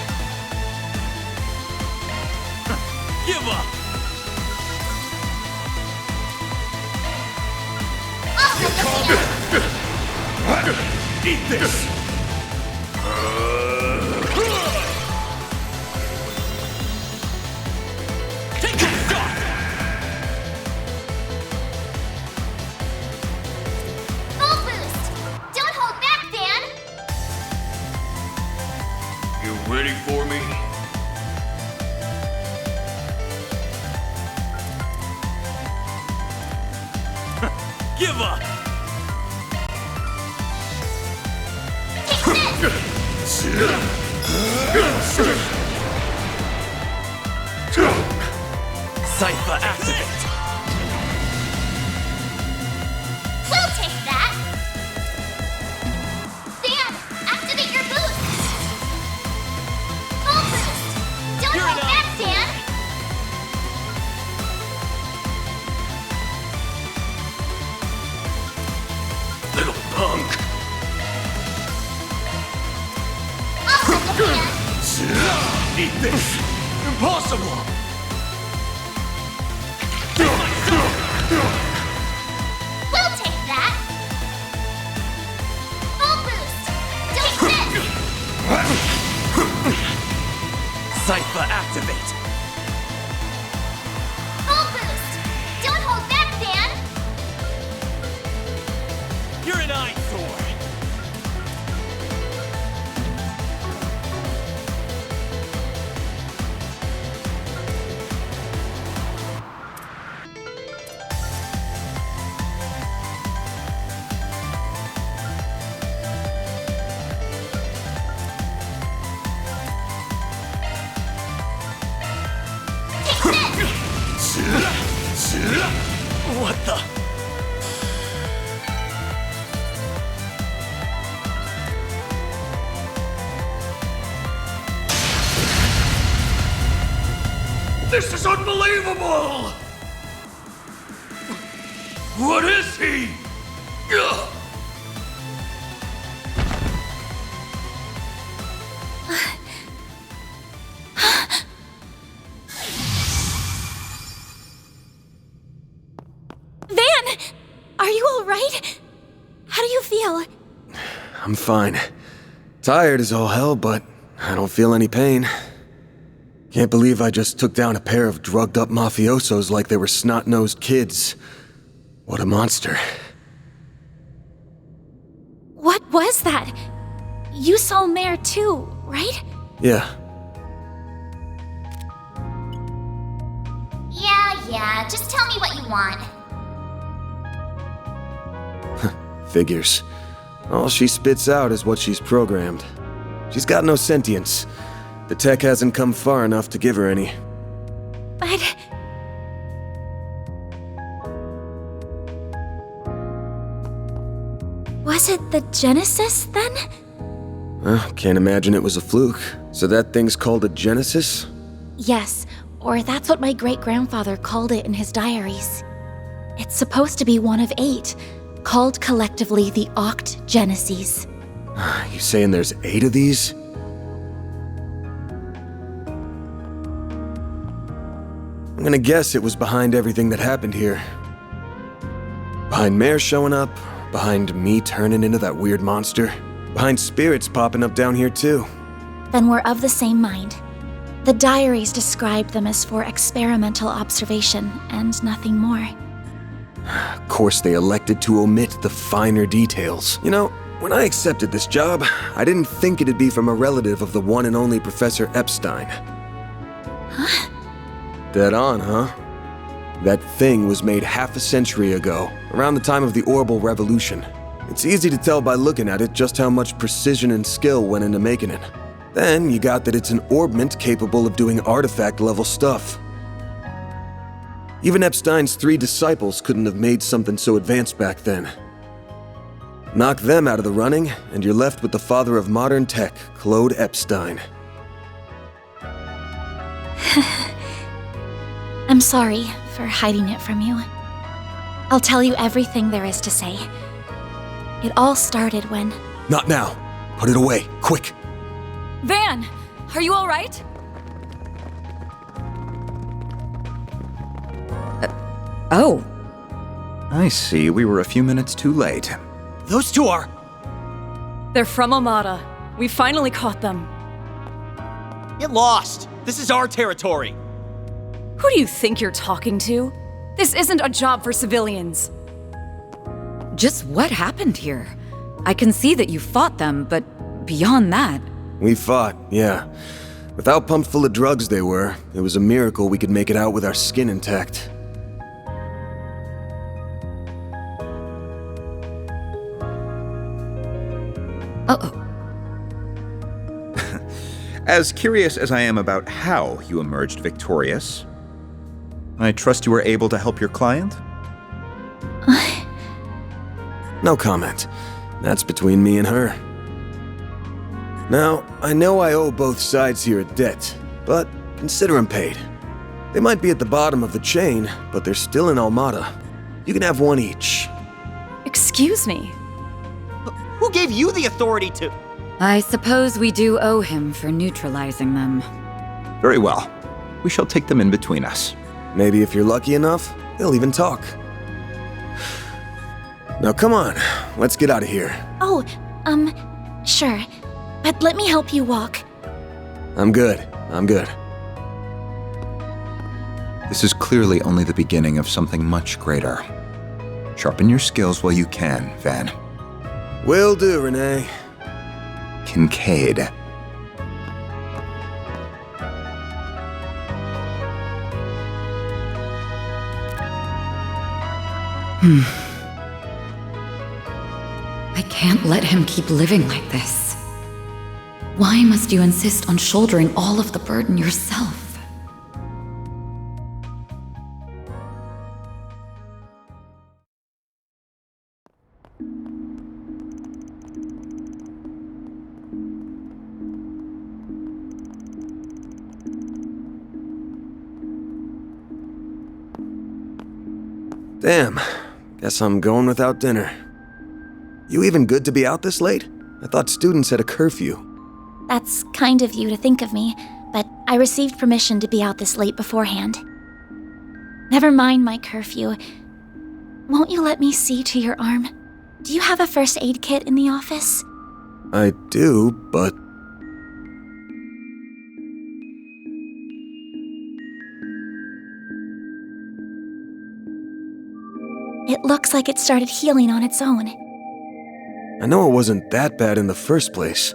Give up! Eat this! Take a shot! Full boost! Don't hold back! give up! Cypher activate! We'll take that! Dan, activate your boost! Full boost! Don't hold back, Dan! Little punk. I'll send the Dan! Need this. Impossible. We'll take that! Full boost! Take this! Cypher activate! Full boost! Don't hold back, Dan! You're an eyesore! What the? This is unbelievable! What is he? Ugh. Van! Are you alright? How do you feel? I'm fine. Tired as all hell, but I don't feel any pain. Can't believe I just took down a pair of drugged-up mafiosos like they were snot-nosed kids. What a monster. What was that? You saw Mare too, right? Yeah, Yeah, just tell me what you want. figures. All she spits out is what she's programmed. She's got no sentience. The tech hasn't come far enough to give her any. But... was it the Genesis, then? Can't imagine it was a fluke. So that thing's called a Genesis? Yes, or that's what my great-grandfather called it in his diaries. It's supposed to be one of 8, called collectively the Oct Geneses. You saying there's 8 of these? I'm gonna guess it was behind everything that happened here. Behind Mare showing up, behind me turning into that weird monster, behind spirits popping up down here too. Then we're of the same mind. The diaries described them as for experimental observation and nothing more. Of course, they elected to omit the finer details. You know, when I accepted this job, I didn't think it'd be from a relative of the one and only Professor Epstein. Huh? Dead on, huh? That thing was made half a century ago, around the time of the Orbital Revolution. It's easy to tell by looking at it just how much precision and skill went into making it. Then you got that it's an orbment capable of doing artifact-level stuff. Even Epstein's 3 disciples couldn't have made something so advanced back then. Knock them out of the running, and you're left with the father of modern tech, Claude Epstein. I'm sorry for hiding it from you. I'll tell you everything there is to say. It all started when... Not now. Put it away, quick. Van, are you all right? Oh. I see. We were a few minutes too late. Those two are... They're from Amada. We finally caught them. Get lost! This is our territory! Who do you think you're talking to? This isn't a job for civilians. Just what happened here? I can see that you fought them, but beyond that... We fought, yeah. With how pumped full of drugs they were, it was a miracle we could make it out with our skin intact. Uh-oh. As curious as I am about how you emerged victorious, I trust you were able to help your client? No comment. That's between me and her. Now, I know I owe both sides here a debt, but consider them paid. They might be at the bottom of the chain, but they're still in Almada. You can have one each. Excuse me. Who gave you the authority to... I suppose we do owe him for neutralizing them. Very well. We shall take them in between us. Maybe if you're lucky enough, they'll even talk. Now come on, let's get out of here. Oh, sure. But let me help you walk. I'm good. This is clearly only the beginning of something much greater. Sharpen your skills while you can, Van. Will do, Renee. Kincaid. I can't let him keep living like this. Why must you insist on shouldering all of the burden yourself? Damn, guess I'm going without dinner. You even good to be out this late? I thought students had a curfew. That's kind of you to think of me, but I received permission to be out this late beforehand. Never mind my curfew. Won't you let me see to your arm? Do you have a first aid kit in the office? I do, but... It looks like it started healing on its own. I know it wasn't that bad in the first place,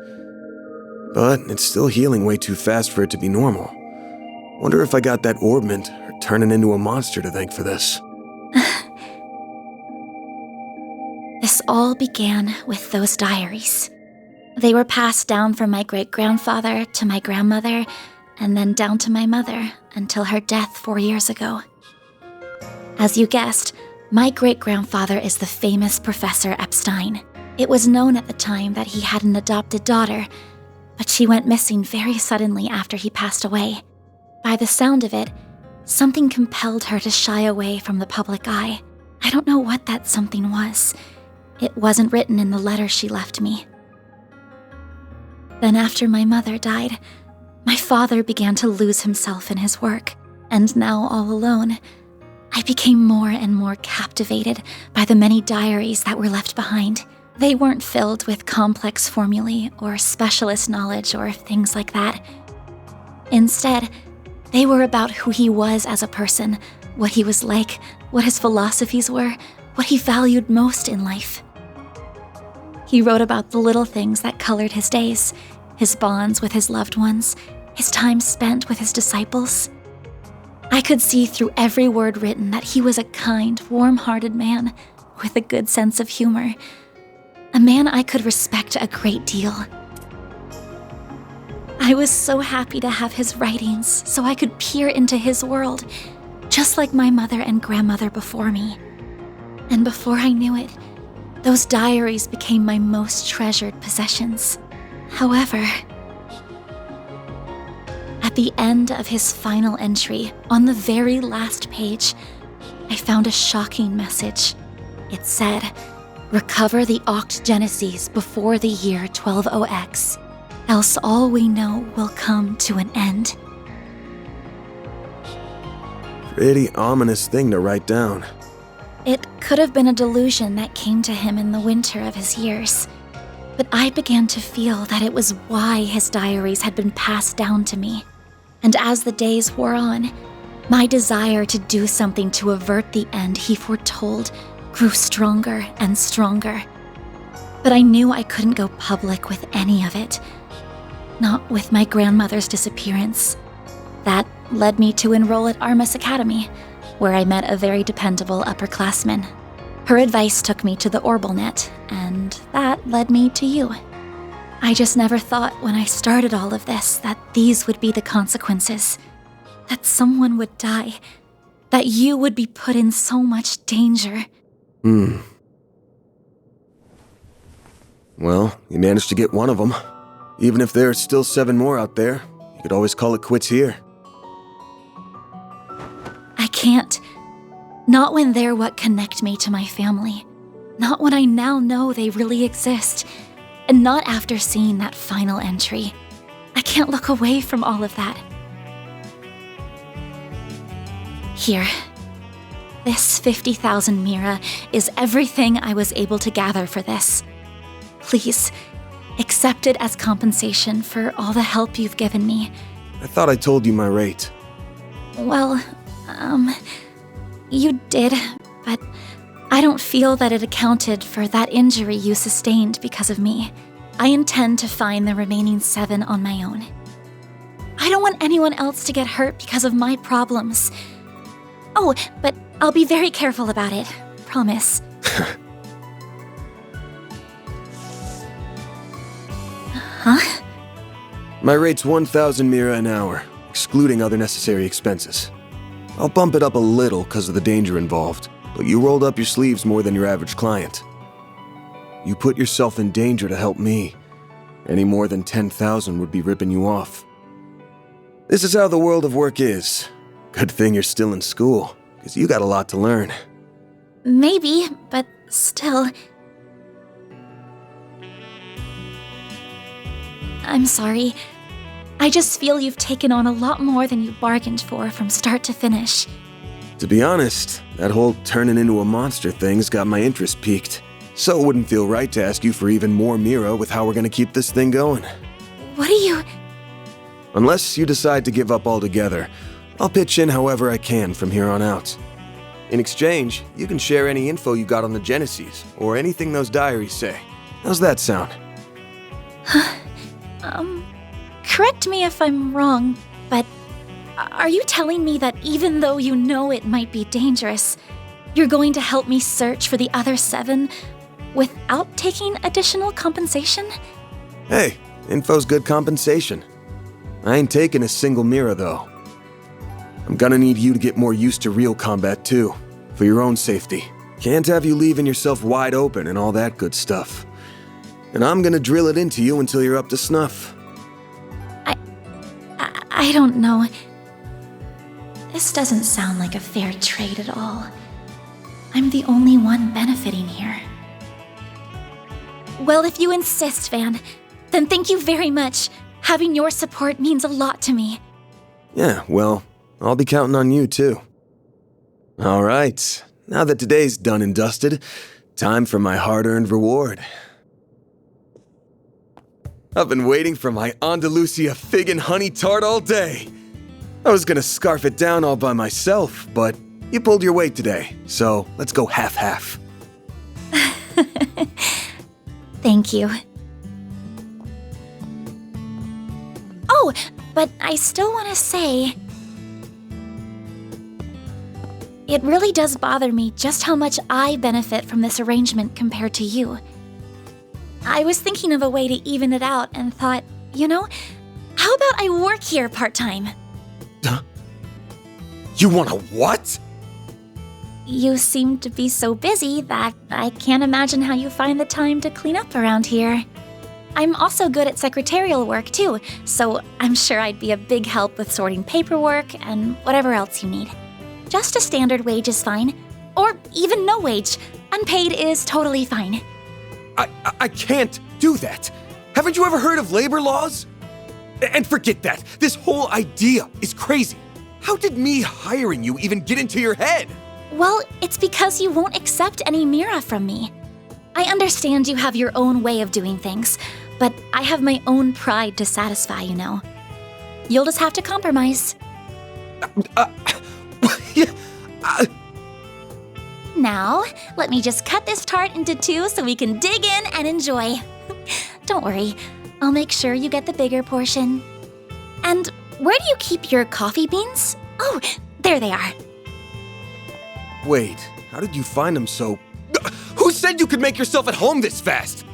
but it's still healing way too fast for it to be normal. Wonder if I got that orbment or turning into a monster to thank for this. This all began with those diaries. They were passed down from my great-grandfather to my grandmother, and then down to my mother until her death 4 years ago. As you guessed, my great-grandfather is the famous Professor Epstein. It was known at the time that he had an adopted daughter, but she went missing very suddenly after he passed away. By the sound of it, something compelled her to shy away from the public eye. I don't know what that something was. It wasn't written in the letter she left me. Then after my mother died, my father began to lose himself in his work, and now all alone, I became more and more captivated by the many diaries that were left behind. They weren't filled with complex formulae or specialist knowledge or things like that. Instead, they were about who he was as a person, what he was like, what his philosophies were, what he valued most in life. He wrote about the little things that colored his days, his bonds with his loved ones, his time spent with his disciples. I could see through every word written that he was a kind, warm-hearted man with a good sense of humor. A man I could respect a great deal. I was so happy to have his writings so I could peer into his world, just like my mother and grandmother before me. And before I knew it, those diaries became my most treasured possessions. However, at the end of his final entry, on the very last page, I found a shocking message. It said, "Recover the Oct Genesis before the year 120X, else all we know will come to an end." Pretty ominous thing to write down. It could have been a delusion that came to him in the winter of his years. But I began to feel that it was why his diaries had been passed down to me. And as the days wore on, my desire to do something to avert the end he foretold grew stronger and stronger. But I knew I couldn't go public with any of it. Not with my grandmother's disappearance. That led me to enroll at Armus Academy, where I met a very dependable upperclassman. Her advice took me to the Orbalnet, and that led me to you. I just never thought when I started all of this that these would be the consequences. That someone would die. That you would be put in so much danger. Well, you managed to get one of them. Even if there are still 7 more out there, you could always call it quits here. I can't. Not when they're what connect me to my family. Not when I now know they really exist. And not after seeing that final entry. I can't look away from all of that. Here. This 50,000 Mira is everything I was able to gather for this. Please, accept it as compensation for all the help you've given me. I thought I told you my rate. Well, you did, but I don't feel that it accounted for that injury you sustained because of me. I intend to find the remaining 7 on my own. I don't want anyone else to get hurt because of my problems. Oh, but I'll be very careful about it. Promise. Huh? My rate's 1,000 Mira an hour, excluding other necessary expenses. I'll bump it up a little because of the danger involved, but you rolled up your sleeves more than your average client. You put yourself in danger to help me. Any more than 10,000 would be ripping you off. This is how the world of work is. Good thing you're still in school, because you got a lot to learn. Maybe, but still. I'm sorry. I just feel you've taken on a lot more than you bargained for from start to finish. To be honest, that whole turning into a monster thing's got my interest piqued. So it wouldn't feel right to ask you for even more Mira with how we're gonna keep this thing going. What are you... Unless you decide to give up altogether, I'll pitch in however I can from here on out. In exchange, you can share any info you got on the Genesis, or anything those diaries say. How's that sound? Correct me if I'm wrong, but are you telling me that even though you know it might be dangerous, you're going to help me search for the other 7 without taking additional compensation? Hey, info's good compensation. I ain't taking a single Mira, though. I'm gonna need you to get more used to real combat, too, for your own safety. Can't have you leaving yourself wide open and all that good stuff. And I'm gonna drill it into you until you're up to snuff. I don't know. This doesn't sound like a fair trade at all. I'm the only one benefiting here. Well, if you insist, Van, then thank you very much. Having your support means a lot to me. Yeah, well, I'll be counting on you, too. All right, now that today's done and dusted, time for my hard-earned reward. I've been waiting for my Andalusia fig and honey tart all day. I was gonna scarf it down all by myself, but you pulled your weight today, so let's go half-half. Thank you. Oh, but I still want to say... It really does bother me just how much I benefit from this arrangement compared to you. I was thinking of a way to even it out and thought, you know, how about I work here part-time? You want a what? You seem to be so busy that I can't imagine how you find the time to clean up around here. I'm also good at secretarial work too, so I'm sure I'd be a big help with sorting paperwork and whatever else you need. Just a standard wage is fine. Or even no wage. Unpaid is totally fine. I can't do that. Haven't you ever heard of labor laws? And forget that. This whole idea is crazy. How did me hiring you even get into your head? Well, it's because you won't accept any Mira from me. I understand you have your own way of doing things, but I have my own pride to satisfy, you know. You'll just have to compromise. Now, let me just cut this tart into 2 so we can dig in and enjoy. Don't worry, I'll make sure you get the bigger portion. And where do you keep your coffee beans? Oh, there they are. Wait, how did you find them so... Who said you could make yourself at home this fast?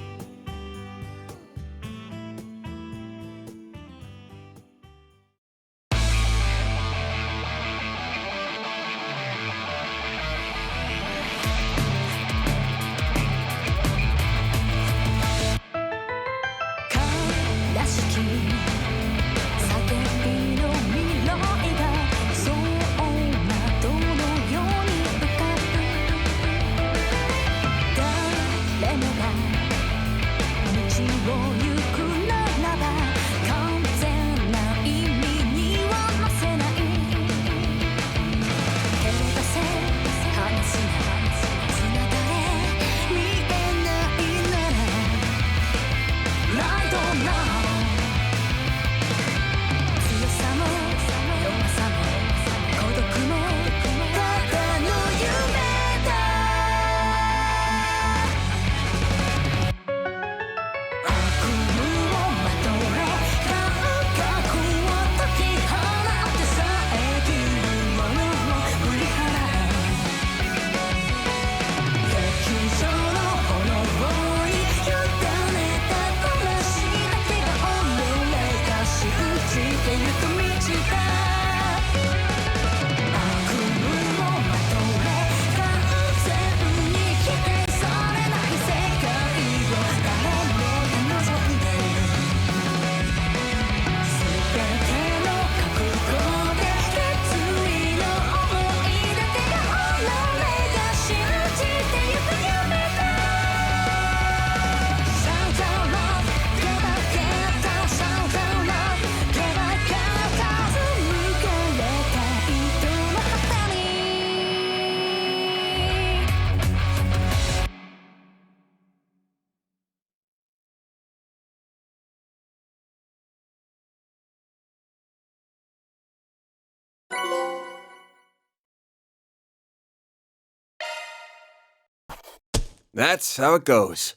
That's how it goes.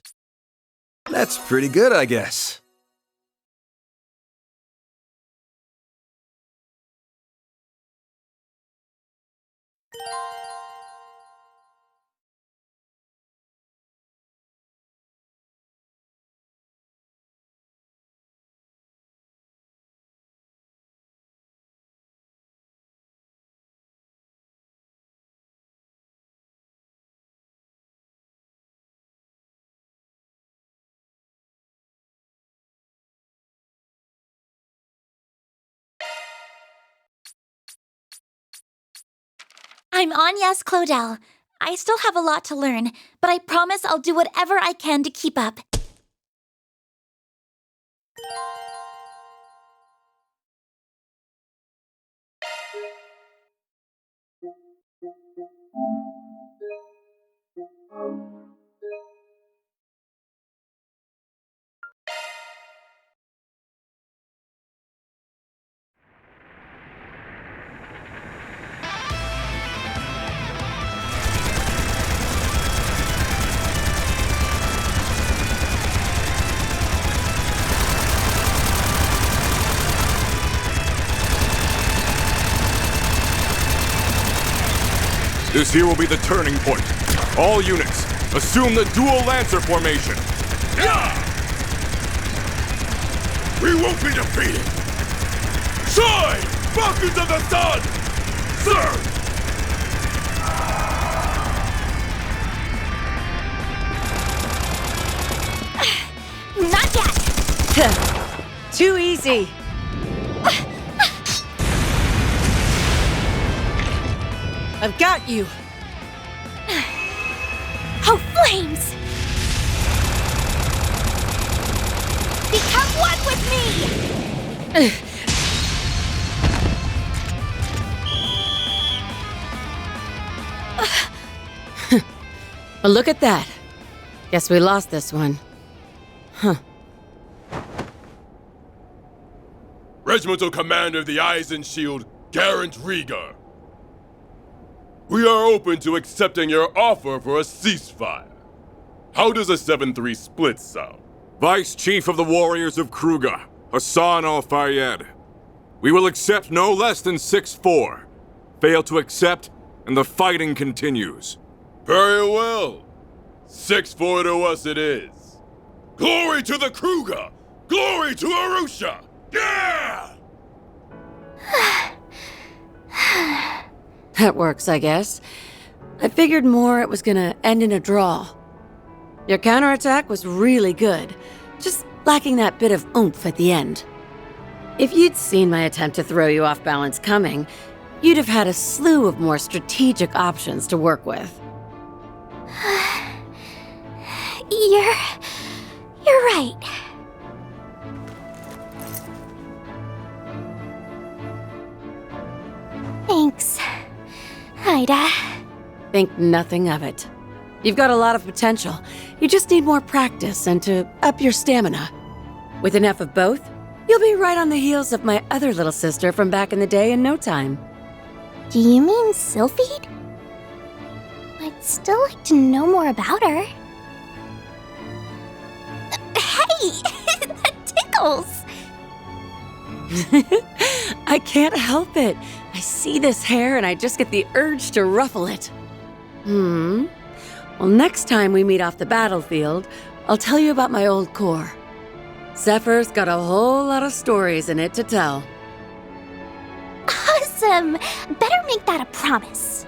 That's pretty good, I guess. I'm Agnes Claudel. I still have a lot to learn, but I promise I'll do whatever I can to keep up. This here will be the turning point. All units, assume the dual Lancer formation. Yeah! We won't be defeated! Shine! Falcons of the Sun! Sir! Not yet! Too easy. I've got you. Oh, flames! Become one with me! Well, look at that. Guess we lost this one. Huh. Regimental Commander of the Eisen Shield, Garant Rieger. We are open to accepting your offer for a ceasefire. How does a 7-3 split sound? Vice Chief of the Warriors of Kruga, Hassan Al-Fayyad. We will accept no less than 6-4. Fail to accept, and the fighting continues. Very well. 6-4 to us it is. Glory to the Kruga! Glory to Arusha! Yeah! That works, I guess. I figured more it was gonna end in a draw. Your counterattack was really good, just lacking that bit of oomph at the end. If you'd seen my attempt to throw you off balance coming, you'd have had a slew of more strategic options to work with. You're right. Thanks, Ida. Think nothing of it. You've got a lot of potential. You just need more practice and to up your stamina. With enough of both, you'll be right on the heels of my other little sister from back in the day in no time. Do you mean Sylphide? I'd still like to know more about her. Hey! That tickles! I can't help it. I see this hair and I just get the urge to ruffle it. Well, next time we meet off the battlefield, I'll tell you about my old corps. Zephyr's got a whole lot of stories in it to tell. Awesome! Better make that a promise.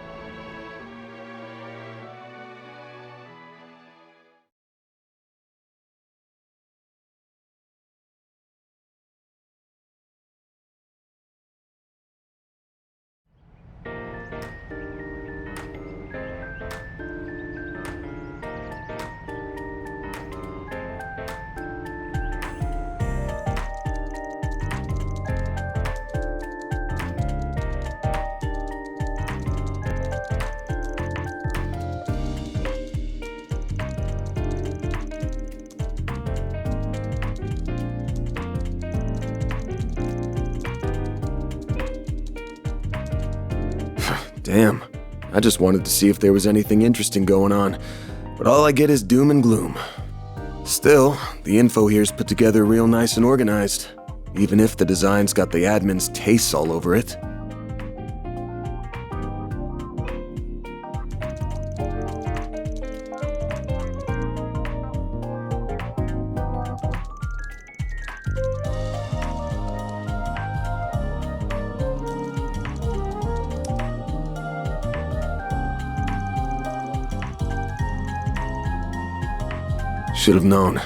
Damn. I just wanted to see if there was anything interesting going on. but all I get is doom and gloom. Still, the info here's put together real nice and organized, even if the design's got the admin's tastes all over it. Should have known.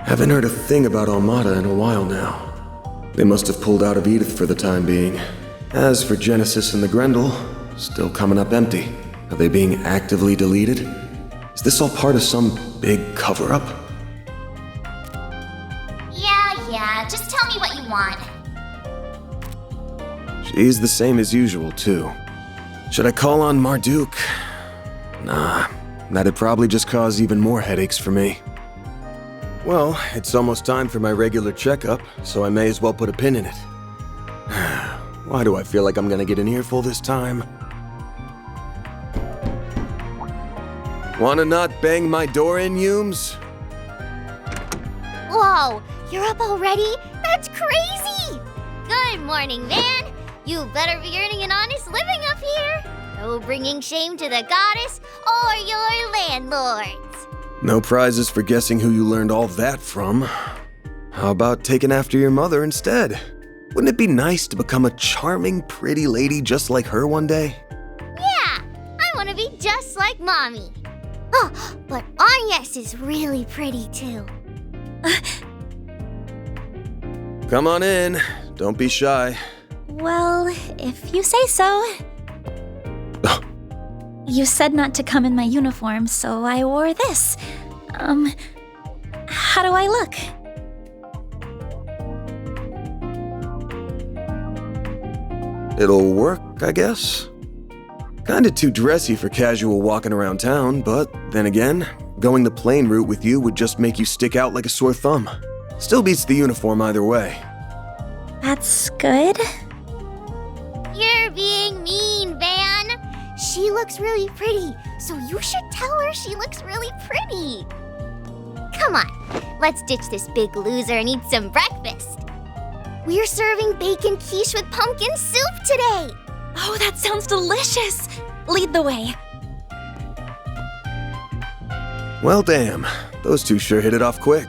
Haven't heard a thing about Almada in a while now. They must have pulled out of Edith for the time being. As for Genesis and the Grendel, still coming up empty. Are they being actively deleted? Is this all part of some big cover-up? Yeah, just tell me what you want. She's the same as usual, too. Should I call on Marduk? Nah, that'd probably just cause even more headaches for me. Well, it's almost time for my regular checkup, so I may as well put a pin in it. Why do I feel like I'm gonna get an earful this time? Wanna not bang my door in, Humes? Whoa, you're up already? That's crazy! Good morning, Van. You better be earning an honest living up here. No bringing shame to the goddess or your landlords. No prizes for guessing who you learned all that from. How about taking after your mother instead? Wouldn't it be nice to become a charming, pretty lady just like her one day? Yeah, I want to be just like Mommy. Oh, but Agnes is really pretty too. Come on in. Don't be shy. Well, if you say so. You said not to come in my uniform, so I wore this. How do I look? It'll work, I guess. Kinda too dressy for casual walking around town, but then again, going the plain route with you would just make you stick out like a sore thumb. Still beats the uniform either way. That's good. You're being mean, Van. She looks really pretty, so you should tell her she looks really pretty. Come on, let's ditch this big loser and eat some breakfast. We're serving bacon quiche with pumpkin soup today. Oh, that sounds delicious. Lead the way. Well, damn. Those two sure hit it off quick.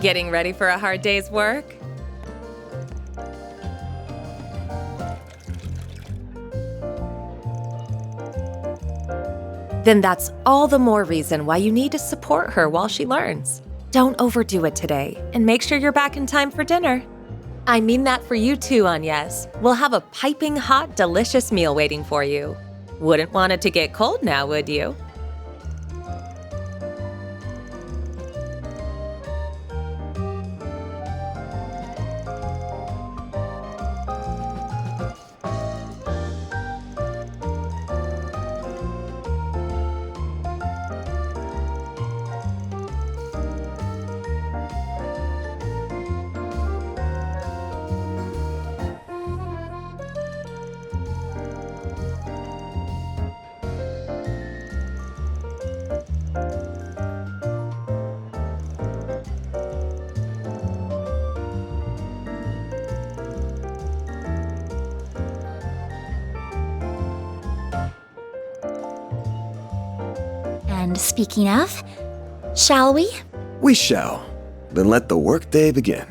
Getting ready for a hard day's work? Then that's all the more reason why you need to support her while she learns. Don't overdo it today, and make sure you're back in time for dinner. I mean that for you too, Agnes. We'll have a piping hot, delicious meal waiting for you. Wouldn't want it to get cold now, would you? And speaking of, shall we? We shall. Then let the workday begin.